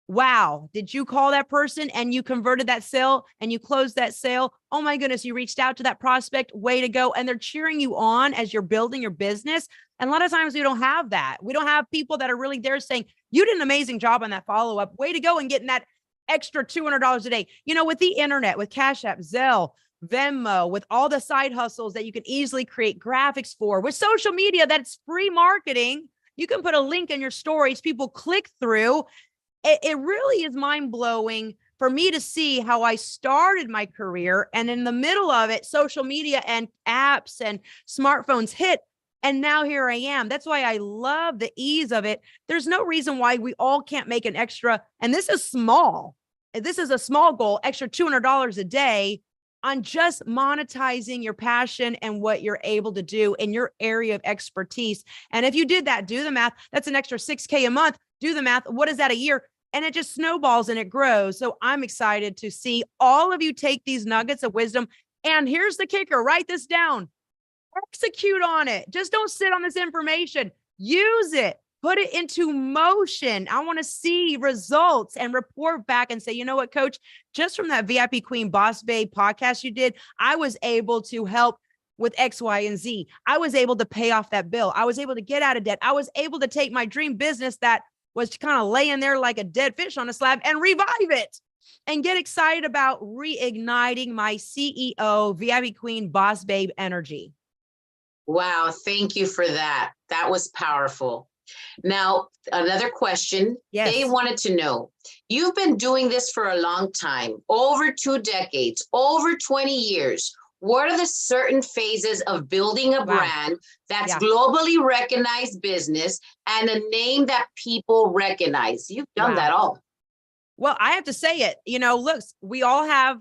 wow, did you call that person and you converted that sale and you closed that sale? Oh my goodness, you reached out to that prospect. Way to go. And they're cheering you on as you're building your business. And a lot of times we don't have that. We don't have people that are really there saying, you did an amazing job on that follow-up. Way to go, and getting that extra $200 a day. With the internet, with Cash App, Zelle, Venmo, with all the side hustles that you can easily create graphics for, with social media, that's free marketing. You can put a link in your stories, people click through. It really is mind-blowing for me to see how I started my career, and in the middle of it, social media and apps and smartphones hit, and now here I am. That's why I love the ease of it. There's no reason why we all can't make an extra, and this is small. This is a small goal, extra $200 a day on just monetizing your passion and what you're able to do in your area of expertise. And if you did that, do the math, that's an extra $6K a month. Do the math. What is that a year? and it just snowballs and it grows. So I'm excited to see all of you take these nuggets of wisdom. And here's the kicker, write this down, execute on it. Just don't sit on this information, use it, put it into motion. I want to see results and report back and say, you know what, coach, just from that VIP Queen Boss Babe podcast you did, I was able to help with X, Y, and Z. I was able to pay off that bill. I was able to get out of debt. I was able to take my dream business that was kind of laying there like a dead fish on a slab and revive it and get excited about reigniting my CEO, VIP Queen Boss Babe energy. Wow, thank you for that. That was powerful. Now, another question. Yes. They wanted to know, you've been doing this for a long time, over 2 decades, over 20 years. What are the certain phases of building a brand that's globally recognized business and a name that people recognize? You've done that all. Well, I have to say it, you know, look, we all have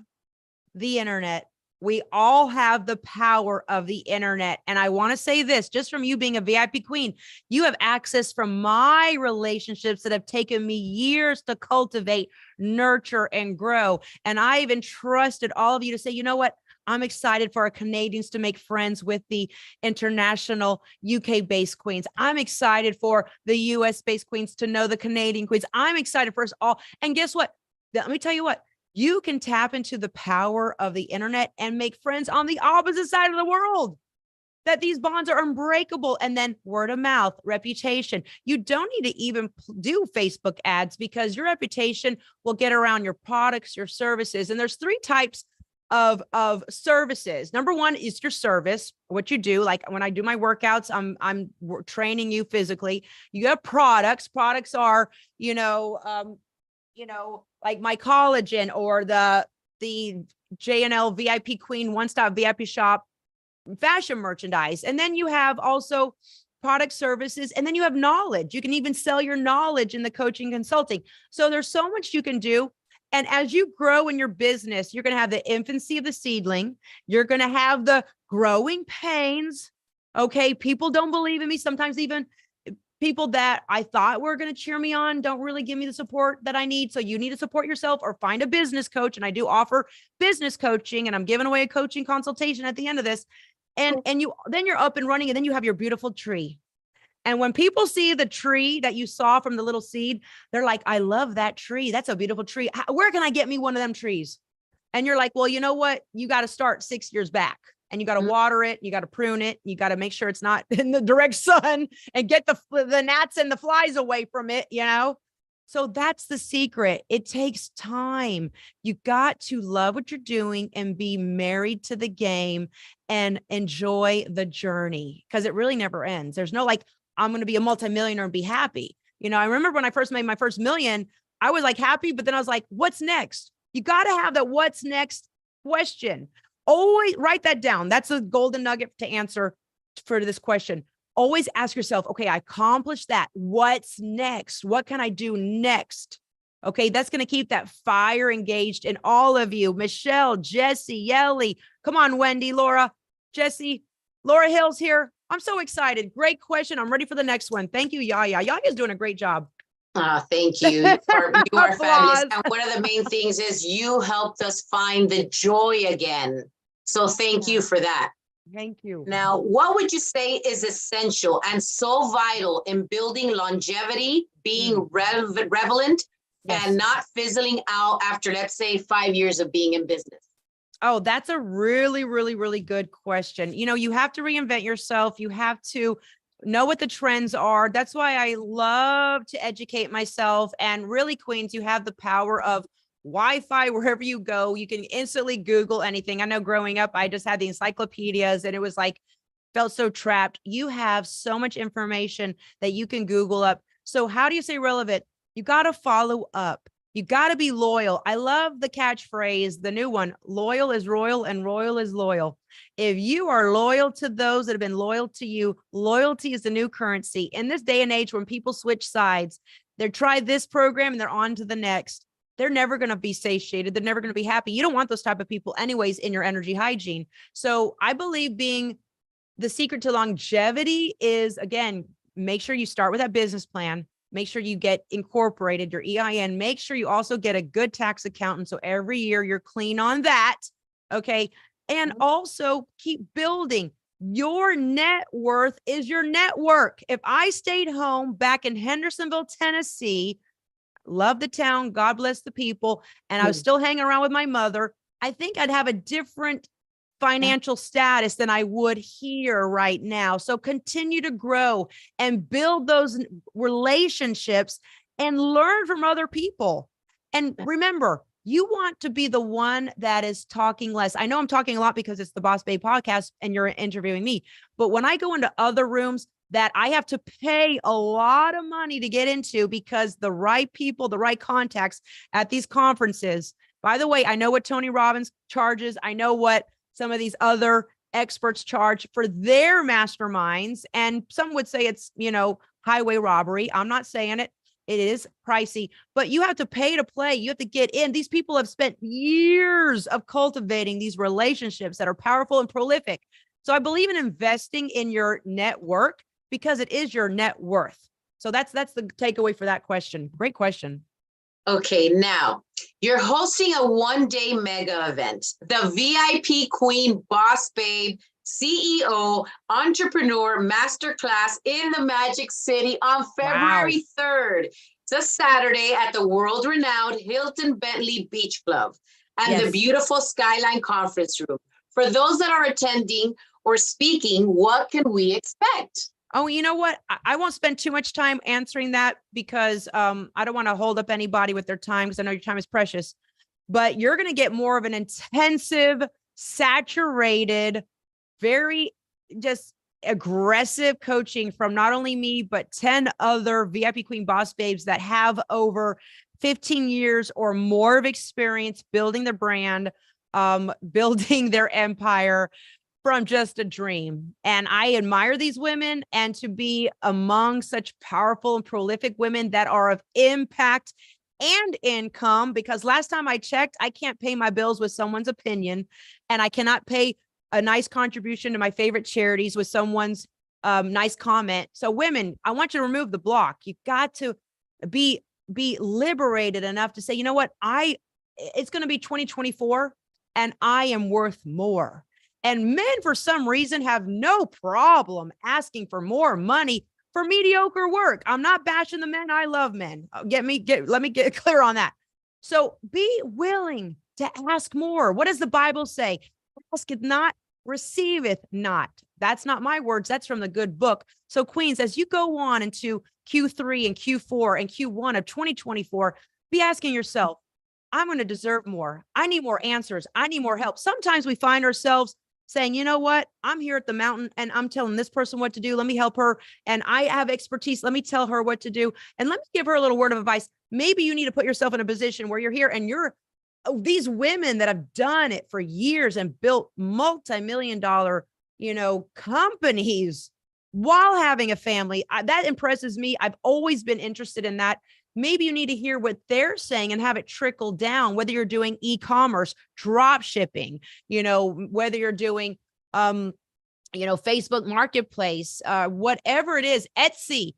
the internet. We all have the power of the internet. And I want to say this, just from you being a VIP queen, you have access from my relationships that have taken me years to cultivate, nurture, and grow. And I've entrusted all of you to say, you know what? I'm excited for our Canadians to make friends with the international UK-based queens. I'm excited for the US-based queens to know the Canadian queens. I'm excited for us all. And guess what? Let me tell you what. You can tap into the power of the internet and make friends on the opposite side of the world. That these bonds are unbreakable. And then word of mouth, reputation. You don't need to even do Facebook ads because your reputation will get around your products, your services. And there's 3 types of services. Number 1 is your service, what you do. Like when I do my workouts, I'm training you physically. You have products. Products are, like my collagen or the JNL VIP Queen one-stop VIP shop fashion merchandise. And then you have also product services, and then you have knowledge. You can even sell your knowledge in the coaching consulting. So there's so much you can do. And as you grow in your business, you're going to have the infancy of the seedling. You're going to have the growing pains. Okay. People don't believe in me. Sometimes even people that I thought were going to cheer me on don't really give me the support that I need. So you need to support yourself or find a business coach. And I do offer business coaching, and I'm giving away a coaching consultation at the end of this. And then you're up and running, and then you have your beautiful tree. And when people see the tree that you saw from the little seed, they're like, I love that tree. That's a beautiful tree. Where can I get me one of them trees? And you're like, well, you know what? You got to start 6 years back, and you got to water it. You got to prune it. You got to make sure it's not in the direct sun and get the gnats and the flies away from it, So that's the secret. It takes time. You got to love what you're doing and be married to the game and enjoy the journey, because it really never ends. There's no like, I'm going to be a multimillionaire and be happy. I remember when I first made my first million, I was like happy, but then I was like, what's next? You got to have that what's next question. Always write that down. That's a golden nugget to answer for this question. Always ask yourself, okay, I accomplished that. What's next? What can I do next? Okay, that's going to keep that fire engaged in all of you. Michelle, Jesse, Yelly. Come on, Wendy, Laura, Jesse, Laura Hill's here. I'm so excited. Great question. I'm ready for the next one. Thank you, Yaya. Yaya's doing a great job. Thank you. You are fabulous. And one of the main things is you helped us find the joy again. So thank you for that. Thank you. Now, what would you say is essential and so vital in building longevity, being relevant, and not fizzling out after, let's say, 5 years of being in business? Oh, that's a really, really, really good question. You have to reinvent yourself. You have to know what the trends are. That's why I love to educate myself. And really, queens, you have the power of Wi-Fi wherever you go. You can instantly Google anything. I know growing up, I just had the encyclopedias and it was like, felt so trapped. You have so much information that you can Google up. So how do you stay relevant? You got to follow up. You got to be loyal. I love the catchphrase, the new one, loyal is royal and royal is loyal. If you are loyal to those that have been loyal to you, loyalty is the new currency. In this day and age, when people switch sides, they try this program and they're on to the next. They're never going to be satiated. They're never going to be happy. You don't want those type of people anyways in your energy hygiene. So I believe being the secret to longevity is, again, make sure you start with that business plan. Make sure you get incorporated your EIN. Make sure you also get a good tax accountant. So every year you're clean on that. Okay. And also keep building. Your net worth is your network. If I stayed home back in Hendersonville, Tennessee, love the town, God bless the people, and I was still hanging around with my mother, I think I'd have a different financial status than I would here right now. So continue to grow and build those relationships and learn from other people. And remember, you want to be the one that is talking less. I know I'm talking a lot because it's the Boss Babe podcast and you're interviewing me, but when I go into other rooms that I have to pay a lot of money to get into because the right people, the right contacts at these conferences. By the way, I know what Tony Robbins charges. I know what some of these other experts charge for their masterminds. And some would say it's, highway robbery. I'm not saying it. It is pricey, but you have to pay to play. You have to get in. These people have spent years of cultivating these relationships that are powerful and prolific. So I believe in investing in your network because it is your net worth. So that's the takeaway for that question. Great question. Okay, now you're hosting a one-day mega event, the VIP Queen Boss Babe CEO Entrepreneur Masterclass in the Magic City on February 3rd. It's a Saturday at the world-renowned Hilton Bentley Beach Club and the beautiful Skyline Conference Room. For those that are attending or speaking, what can we expect? Oh, you know what? I won't spend too much time answering that because I don't want to hold up anybody with their time because I know your time is precious. But you're going to get more of an intensive, saturated, very just aggressive coaching from not only me, but 10 other VIP Queen Boss Babes that have over 15 years or more of experience building their brand, building their empire from just a dream. And I admire these women, and to be among such powerful and prolific women that are of impact and income, because last time I checked, I can't pay my bills with someone's opinion, and I cannot pay a nice contribution to my favorite charities with someone's nice comment. So women, I want you to remove the block. You've got to be liberated enough to say, you know what, it's going to be 2024 and I am worth more. And men, for some reason, have no problem asking for more money for mediocre work. I'm not bashing the men. I love men. Let me get clear on that. So be willing to ask more. What does the Bible say? Asketh not, receiveth not. That's not my words. That's from the good book. So queens, as you go on into Q3 and Q4 and Q1 of 2024, be asking yourself, I'm going to deserve more. I need more answers. I need more help. Sometimes we find ourselves saying, you know what, I'm here at the mountain and I'm telling this person what to do. Let me help her. And I have expertise. Let me tell her what to do. And let me give her a little word of advice. Maybe you need to put yourself in a position where you're here and you're these women that have done it for years and built multi-million-dollar, companies while having a family. That impresses me. I've always been interested in that. Maybe you need to hear what they're saying and have it trickle down, whether you're doing e-commerce, drop shipping, whether you're doing, Facebook Marketplace, whatever it is, Etsy,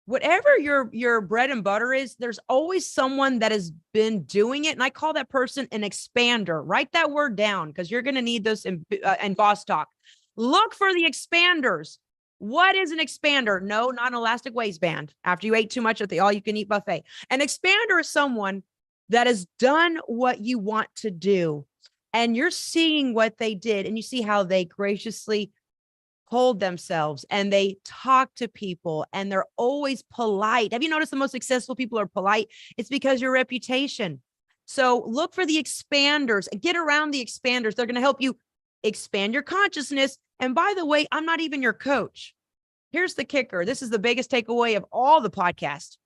whatever your bread and butter is, there's always someone that has been doing it. And I call that person an expander. Write that word down because you're going to need this in Boss Talk. Look for the expanders. What is an expander? No, not an elastic waistband. After you ate too much at the all-you-can-eat buffet. An expander is someone that has done what you want to do. And you're seeing what they did. And you see how they graciously hold themselves and they talk to people and they're always polite. Have you noticed the most successful people are polite? It's because your reputation. So look for the expanders and get around the expanders. They're going to help you expand your consciousness. And by the way, I'm not even your coach. Here's the kicker. This is the biggest takeaway of all the podcast.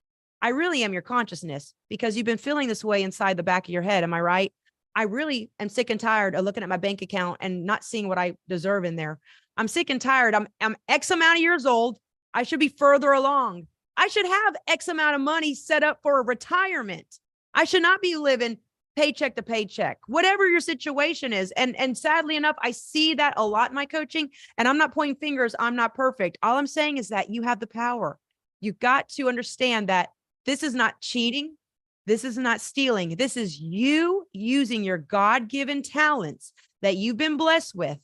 I really am your consciousness because you've been feeling this way inside the back of your head. Am I right? I really am sick and tired of looking at my bank account and not seeing what I deserve in there. I'm sick and tired. I'm X amount of years old. I should be further along. I should have X amount of money set up for a retirement. I should not be living paycheck to paycheck, whatever your situation is. And sadly enough, I see that a lot in my coaching, and I'm not pointing fingers. I'm not perfect. All I'm saying is that you have the power. You got to understand that this is not cheating. This is not stealing. This is you using your God-given talents that you've been blessed with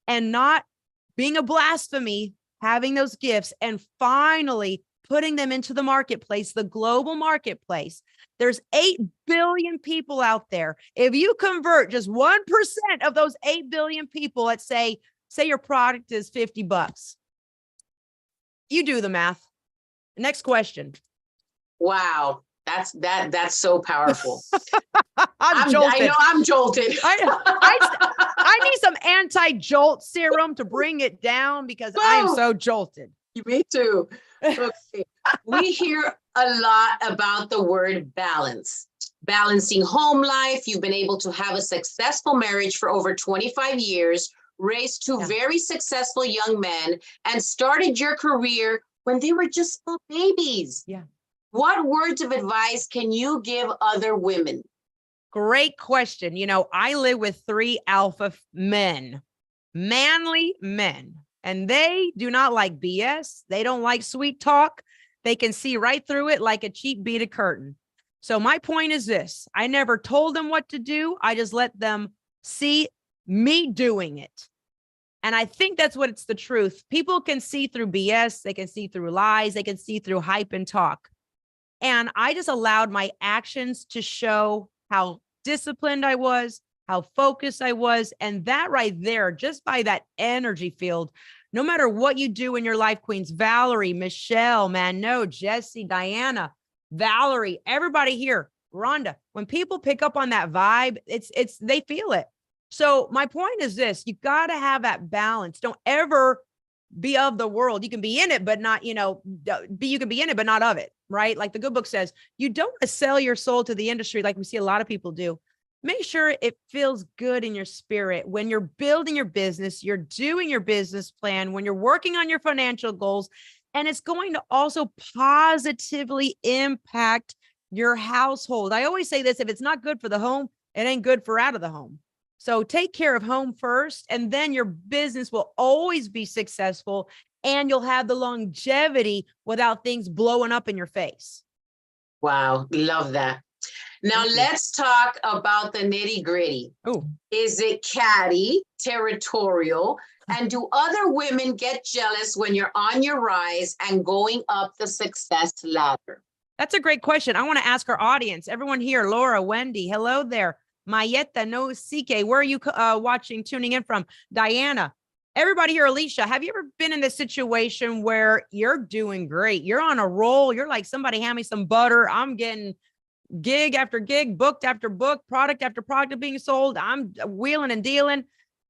and not being a blasphemy, having those gifts and finally putting them into the marketplace, the global marketplace. There's 8 billion people out there. If you convert just 1% of those 8 billion people, let's say your product is $50. You do the math. Next question. Wow. That's so powerful. I'm jolted. I know I'm jolted. I need some anti-jolt serum to bring it down because I am so jolted. Me too. Okay. We hear a lot about the word balance. Balancing home life. You've been able to have a successful marriage for over 25 years, raised 2 very successful young men, and started your career when they were just small babies. Yeah. What words of advice can you give other women? Great question. You know, I live with 3 alpha men, manly men, and they do not like BS. They don't like sweet talk. They can see right through it like a cheap beaded curtain. So my point is this. I never told them what to do. I just let them see me doing it. And I think that's what it's the truth. People can see through BS. They can see through lies. They can see through hype and talk. And I just allowed my actions to show how disciplined I was, how focused I was. And that right there, just by that energy field, no matter what you do in your life, Queens, Valerie, Michelle, Mano, Jesse, Diana, Valerie, everybody here, Rhonda, when people pick up on that vibe, they feel it. So my point is this, you got to have that balance. Don't ever be of the world. You can be in it, but not, you can be in it, but not of it, right? Like the good book says, you don't want to sell your soul to the industry like we see a lot of people do. Make sure it feels good in your spirit when you're building your business, you're doing your business plan, when you're working on your financial goals, and it's going to also positively impact your household. I always say this, if it's not good for the home, it ain't good for out of the home. So take care of home first, and then your business will always be successful and you'll have the longevity without things blowing up in your face. Wow, love that. Now let's talk about the nitty gritty. Oh, is it catty, territorial, and do other women get jealous when you're on your rise and going up the success ladder? That's a great question. I want to ask our audience, everyone here, Laura, Wendy, hello there. Mayetta, no CK, where are you watching, tuning in from? Diana, everybody here, Alicia, have you ever been in this situation where you're doing great? You're on a roll. You're like, somebody hand me some butter. I'm getting gig after gig, booked after book, product after product being sold. I'm wheeling and dealing.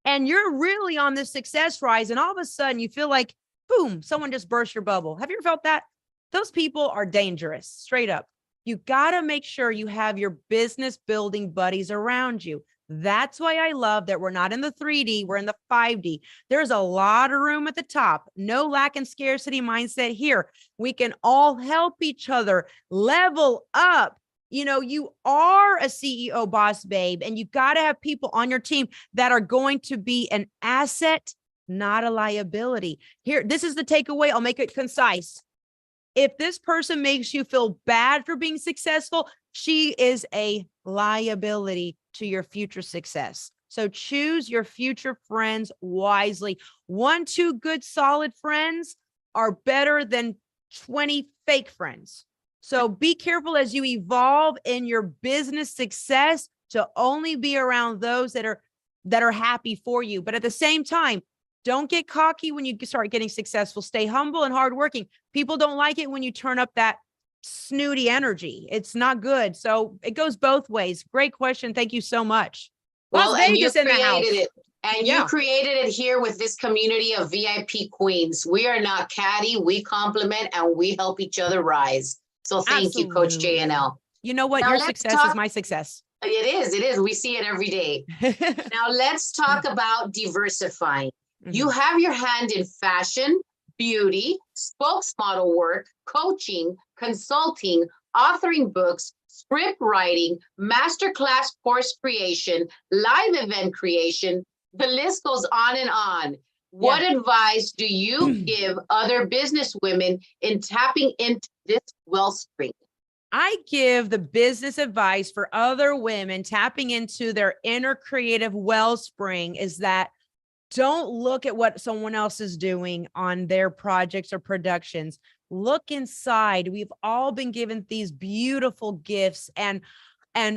And you're really on this success rise. And all of a sudden you feel like, boom, someone just burst your bubble. Have you ever felt that? Those people are dangerous, straight up. You got to make sure you have your business building buddies around you. That's why I love that we're not in the 3D, we're in the 5D. There's a lot of room at the top. No lack and scarcity mindset here. We can all help each other level up. You know, you are a CEO boss babe, and you got to have people on your team that are going to be an asset, not a liability. Here, this is the takeaway. I'll make it concise. If this person makes you feel bad for being successful, she is a liability to your future success. So choose your future friends wisely. 1, 2 good, solid friends are better than 20 fake friends. So be careful as you evolve in your business success to only be around those that are happy for you. But at the same time, don't get cocky when you start getting successful. Stay humble and hardworking. People don't like it when you turn up that snooty energy. It's not good. So it goes both ways. Great question. Thank you so much. Well, Las and you Vegas in the house. created it. And Yeah. you created it here with this community of VIP queens. We are not catty. We compliment and we help each other rise. So thank you, Coach Absolutely. JNL. You know what? Now Your let's success talk- is my success. It is. It is. We see it every day. Now let's talk about diversifying. You have your hand in fashion, beauty, spokesmodel work, coaching, consulting, authoring books, script writing, masterclass course creation, live event creation. The list goes on and on. What advice do you give other business women in tapping into this wellspring? I give the business advice for other women tapping into their inner creative wellspring is that don't look at what someone else is doing on their projects or productions. Look inside. We've all been given these beautiful gifts, and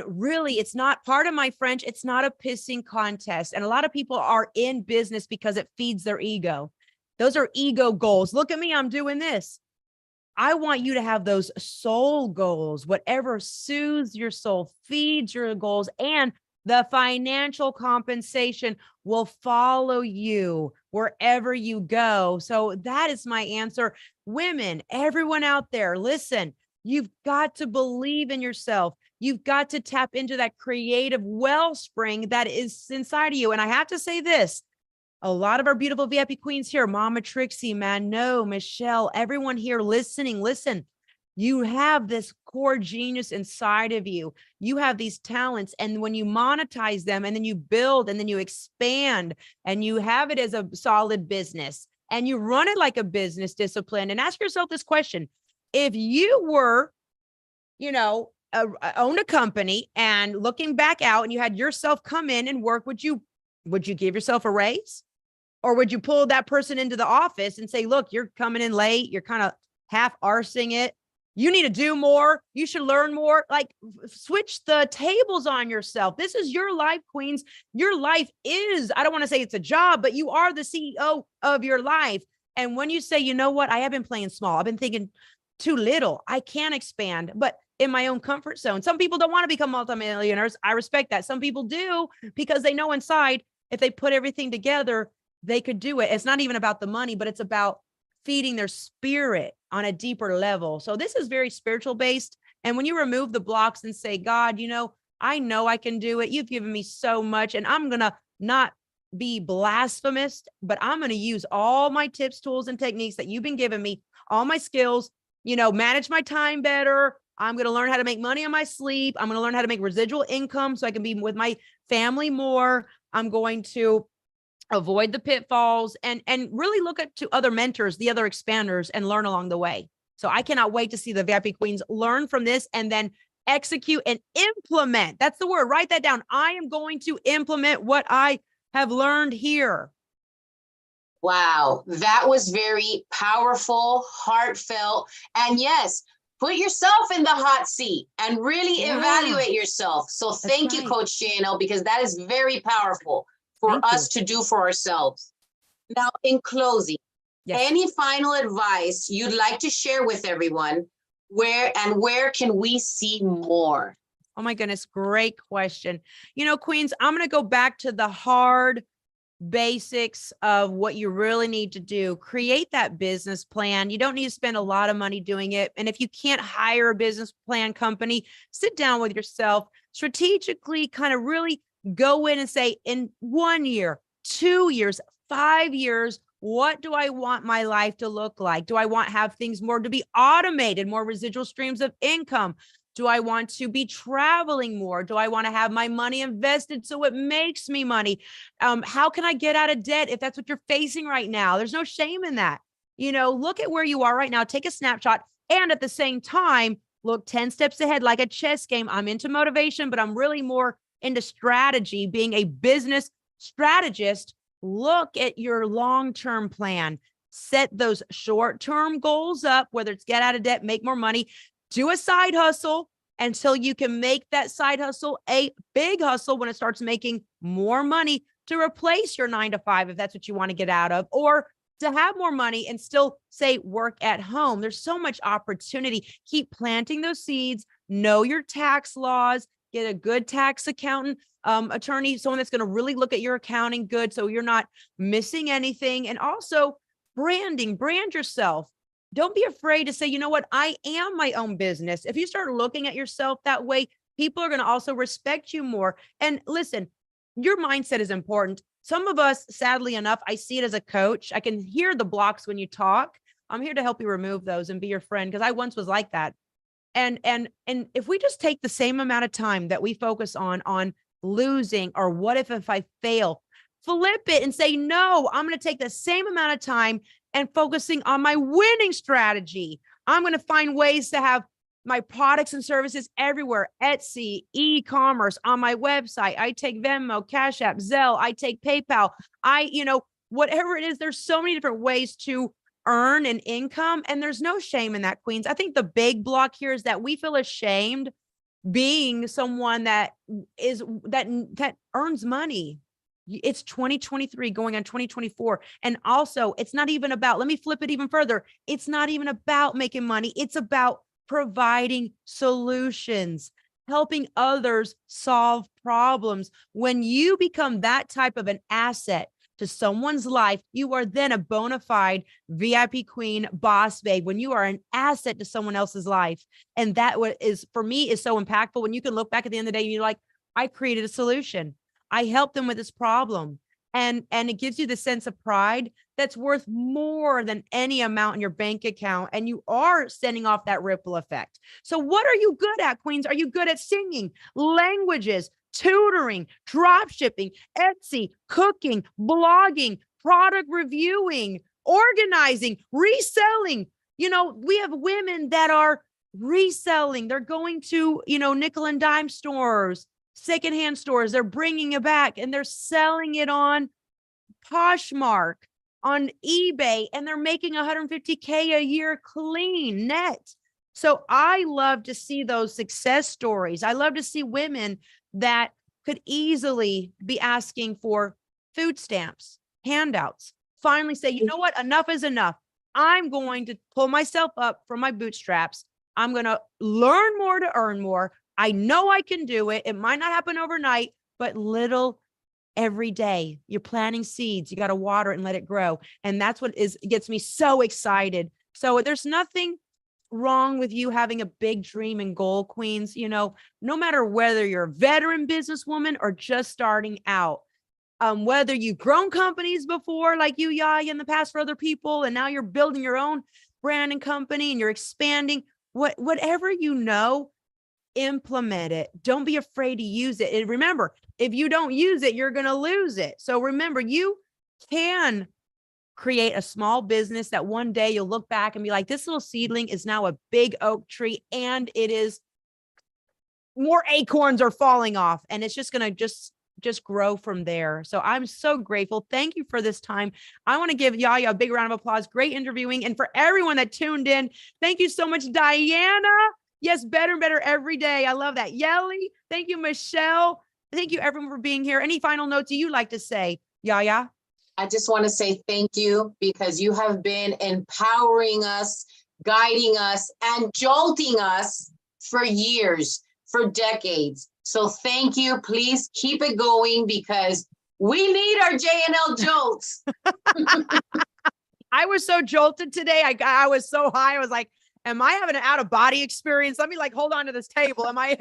really, it's not, part of my French, it's not a pissing contest. And a lot of people are in business because it feeds their ego. Those are ego goals. Look at me, I'm doing this. I want you to have those soul goals, whatever soothes your soul, feeds your goals, and the financial compensation will follow you wherever you go. So that is my answer. Women, everyone out there, listen, you've got to believe in yourself. You've got to tap into that creative wellspring that is inside of you. And I have to say this, a lot of our beautiful VIP queens here, Mama Trixie, Mano, Michelle, everyone here listening, listen, you have this core genius inside of you. You have these talents. And when you monetize them and then you build and then you expand and you have it as a solid business and you run it like a business discipline, and ask yourself this question. If you were, owned a company and looking back out and you had yourself come in and work, would you give yourself a raise? Or would you pull that person into the office and say, look, you're coming in late. You're kind of half arsing it. You need to do more. You should learn more. Like, switch the tables on yourself. This is your life, queens. Your life is, I don't want to say it's a job, but you are the CEO of your life. And when you say, you know what, I have been playing small. I've been thinking too little. I can't expand, but in my own comfort zone. Some people don't want to become multimillionaires. I respect that. Some people do because they know inside if they put everything together, they could do it. It's not even about the money, but it's about feeding their spirit on a deeper level. So this is very spiritual based. And when you remove the blocks and say, God, I know I can do it. You've given me so much, and I'm going to not be blasphemous, but I'm going to use all my tips, tools, and techniques that you've been giving me, all my skills, manage my time better. I'm going to learn how to make money on my sleep. I'm going to learn how to make residual income so I can be with my family more. I'm going to avoid the pitfalls and really look at to other mentors, the other expanders, and learn along the way. So I cannot wait to see the VIP queens learn from this and then execute and implement. That's the word. Write that down. I am going to implement what I have learned here. Wow, that was very powerful, heartfelt, and yes, put yourself in the hot seat and really evaluate yourself. So thank you, Coach JNL, because that is very powerful for us to do for ourselves. Now, in closing, any final advice you'd like to share with everyone? Where can we see more? Oh my goodness, great question. Queens, I'm going to go back to the hard basics of what you really need to do. Create that business plan. You don't need to spend a lot of money doing it. And if you can't hire a business plan company, sit down with yourself, strategically kind of really go in and say, in 1 year, 2 years, 5 years, what do I want my life to look like? Do I want have things more to be automated, more residual streams of income? Do I want to be traveling more? Do I want to have my money invested so it makes me money? How can I get out of debt if that's what you're facing right now? There's no shame in that. Look at where you are right now, take a snapshot, and at the same time, look 10 steps ahead like a chess game. I'm into motivation, but I'm really more into strategy, being a business strategist. Look at your long-term plan. Set those short-term goals up, whether it's get out of debt, make more money, do a side hustle until you can make that side hustle a big hustle when it starts making more money to replace your 9 to 5, if that's what you want to get out of, or to have more money and still say work at home. There's so much opportunity. Keep planting those seeds, know your tax laws, get a good tax accountant, attorney, someone that's going to really look at your accounting good so you're not missing anything. And also brand yourself. Don't be afraid to say, you know what, I am my own business. If you start looking at yourself that way, people are going to also respect you more. And listen, your mindset is important. Some of us, sadly enough, I see it as a coach. I can hear the blocks when you talk. I'm here to help you remove those and be your friend, because I once was like that. And if we just take the same amount of time that we focus on losing, or what if I fail, flip it and say, no, I'm going to take the same amount of time and focusing on my winning strategy. I'm going to find ways to have my products and services everywhere. Etsy, e-commerce, on my website. I take Venmo, Cash App, Zelle. I take PayPal. Whatever it is, there's so many different ways to earn an income. And there's no shame in that, Queens. I think the big block here is that we feel ashamed being someone that earns money. It's 2023 going on 2024. And also it's not even about, let me flip it even further. It's not even about making money. It's about providing solutions, helping others solve problems. When you become that type of an asset to someone's life, you are then a bona fide VIP queen, boss babe, when you are an asset to someone else's life. And that is, for me, is so impactful when you can look back at the end of the day and you're like, I created a solution. I helped them with this problem. And it gives you the sense of pride that's worth more than any amount in your bank account. And you are sending off that ripple effect. So what are you good at, Queens? Are you good at singing, languages, tutoring, drop shipping, Etsy, cooking, blogging, product reviewing, organizing, reselling? We have women that are reselling. They're going to, nickel and dime stores, secondhand stores. They're bringing it back and they're selling it on Poshmark, on eBay, and they're making $150K a year clean net. So I love to see those success stories. I love to see women that could easily be asking for food stamps, handouts, finally say, you know what, enough is enough. I'm going to pull myself up from my bootstraps. I'm going to learn more to earn more. I know I can do it. It might not happen overnight, but little every day. You're planting seeds. You got to water it and let it grow. And that's what gets me so excited. So there's nothing wrong with you having a big dream and goal, Queens. No matter whether you're a veteran businesswoman or just starting out, whether you've grown companies before, like you, Yaya, in the past for other people, and now you're building your own brand and company and you're expanding, whatever implement it. Don't be afraid to use it. And remember, if you don't use it, you're going to lose it. So remember, you can create a small business that one day you'll look back and be like, this little seedling is now a big oak tree, and it is more acorns are falling off, and it's just going to just grow from there. So I'm so grateful. Thank you for this time. I want to give Yaya a big round of applause. Great interviewing. And for everyone that tuned in, thank you so much, Diana. Yes, better and better every day. I love that. Yelly, thank you, Michelle. Thank you, everyone, for being here. Any final notes you'd like to say, Yaya? I just want to say thank you because you have been empowering us, guiding us, and jolting us for years, for decades. So thank you. Please keep it going because we need our JNL jolts. I was so jolted today. I was so high. I was like, am I having an out of body experience? Let me hold on to this table. Am I,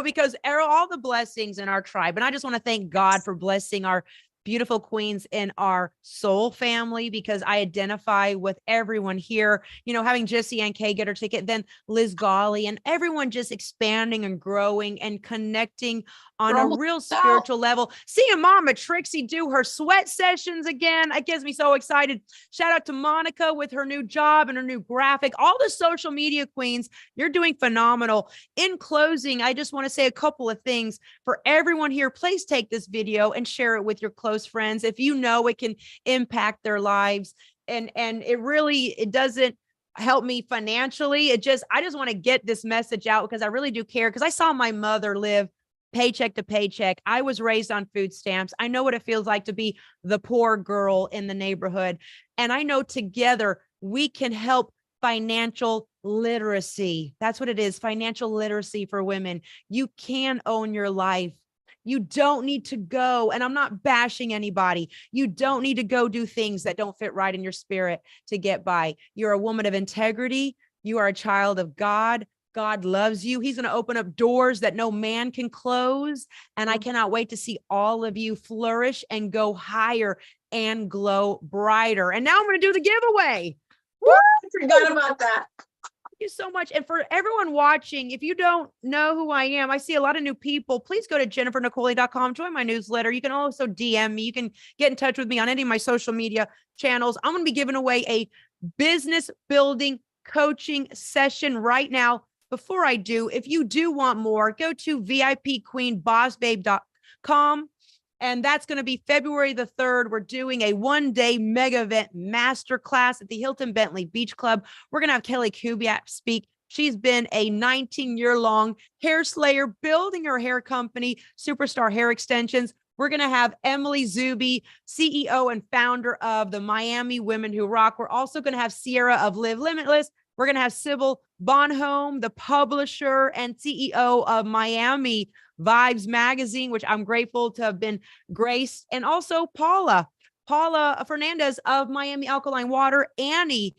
because all the blessings in our tribe. And I just want to thank God for blessing our beautiful queens in our soul family, because I identify with everyone here, having Jessie Ann Kay get her ticket, then Liz Golly, and everyone just expanding and growing and connecting on a real spiritual level. Seeing Mama Trixie do her sweat sessions again, it gets me so excited. Shout out to Monica with her new job and her new graphic. All the social media queens, you're doing phenomenal. In closing, I just want to say a couple of things for everyone here. Please take this video and share it with your close friends if you know it can impact their lives. And it doesn't help me financially. I just want to get this message out because I really do care, because I saw my mother live paycheck to paycheck. I was raised on food stamps. I know what it feels like to be the poor girl in the neighborhood. And I know together we can help financial literacy. That's what it is. Financial literacy for women. You can own your life. You don't need to go, and I'm not bashing anybody. You don't need to go do things that don't fit right in your spirit to get by. You're a woman of integrity. You are a child of God. God loves you. He's going to open up doors that no man can close. And I cannot wait to see all of you flourish and go higher and glow brighter. And now I'm going to do the giveaway. Woo! I forgot about that. Thank you so much. And for everyone watching, if you don't know who I am, I see a lot of new people. Please go to jennifernicoli.com, join my newsletter. You can also DM me. You can get in touch with me on any of my social media channels. I'm going to be giving away a business building coaching session right now. Before I do, if you do want more, go to VIPQueenBossBabe.com. And that's going to be February the 3rd. We're doing a one-day mega event masterclass at the Hilton Bentley Beach Club. We're going to have Kelly Kubiak speak. She's been a 19-year-long hair slayer, building her hair company, Superstar Hair Extensions. We're going to have Emily Zuby, CEO and founder of the Miami Women Who Rock. We're also going to have Sierra of Live Limitless. We're going to have Sybil Bonhomme, the publisher and CEO of Miami Vibes Magazine, which I'm grateful to have been graced. And also Paula Fernandez of Miami Alkaline Water, Annie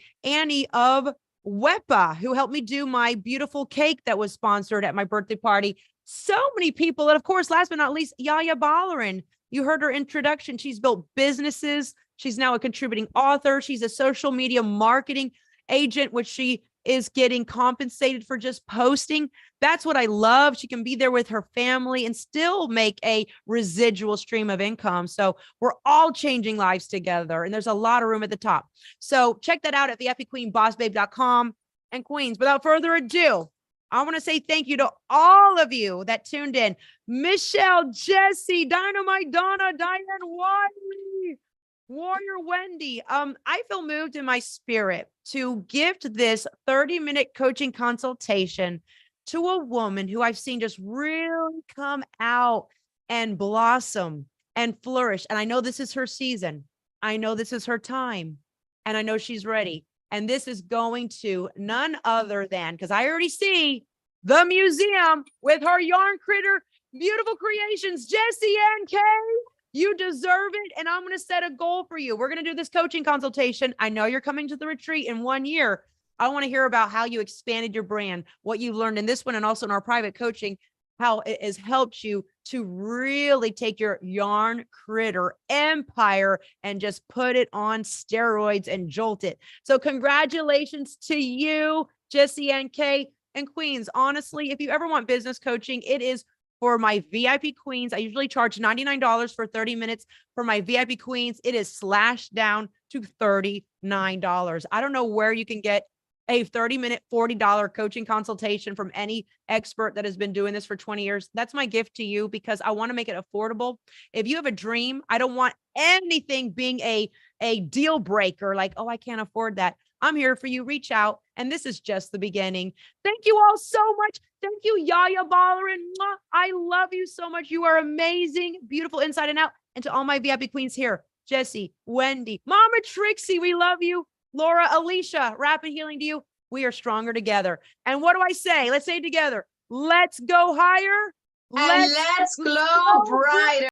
of WEPA, who helped me do my beautiful cake that was sponsored at my birthday party. So many people. And of course, last but not least, Yaya Balarin. You heard her introduction. She's built businesses. She's now a contributing author. She's a social media marketing agent, which she is getting compensated for just posting. That's what I love. She can be there with her family and still make a residual stream of income. So we're all changing lives together. And there's a lot of room at the top. So check that out at VIPQueenBossBabe.com. And Queens, without further ado, I want to say thank you to all of you that tuned in. Michelle, Jesse, Dynamite Donna, Diane Wiley, Warrior Wendy. I feel moved in my spirit to gift this 30-minute coaching consultation to a woman who I've seen just really come out and blossom and flourish. And I know this is her season. I know this is her time. And I know she's ready. And this is going to none other than, because I already see the museum with her yarn critter, beautiful creations, Jessie Ann Kay. You deserve it. And I'm going to set a goal for you. We're going to do this coaching consultation. I know you're coming to the retreat in 1 year. I want to hear about how you expanded your brand, what you've learned in this one, and also in our private coaching, how it has helped you to really take your yarn critter empire and just put it on steroids and jolt it. So congratulations to you, Jessie Ann Kay. And Queens, honestly, if you ever want business coaching, it is for my VIP Queens. I usually charge $99 for 30 minutes. For my VIP Queens, it is slashed down to $39. I don't know where you can get a 30-minute, $40 coaching consultation from any expert that has been doing this for 20 years. That's my gift to you because I want to make it affordable. If you have a dream, I don't want anything being a deal breaker, like, oh, I can't afford that. I'm here for you. Reach out. And this is just the beginning. Thank you all so much. Thank you, Yaya Balarin. I love you so much. You are amazing, beautiful inside and out. And to all my VIP Queens here, Jessie, Wendy, Mama Trixie, we love you. Laura, Alicia, rapid healing to you. We are stronger together. And what do I say? Let's say it together. Let's go higher. And let's glow brighter.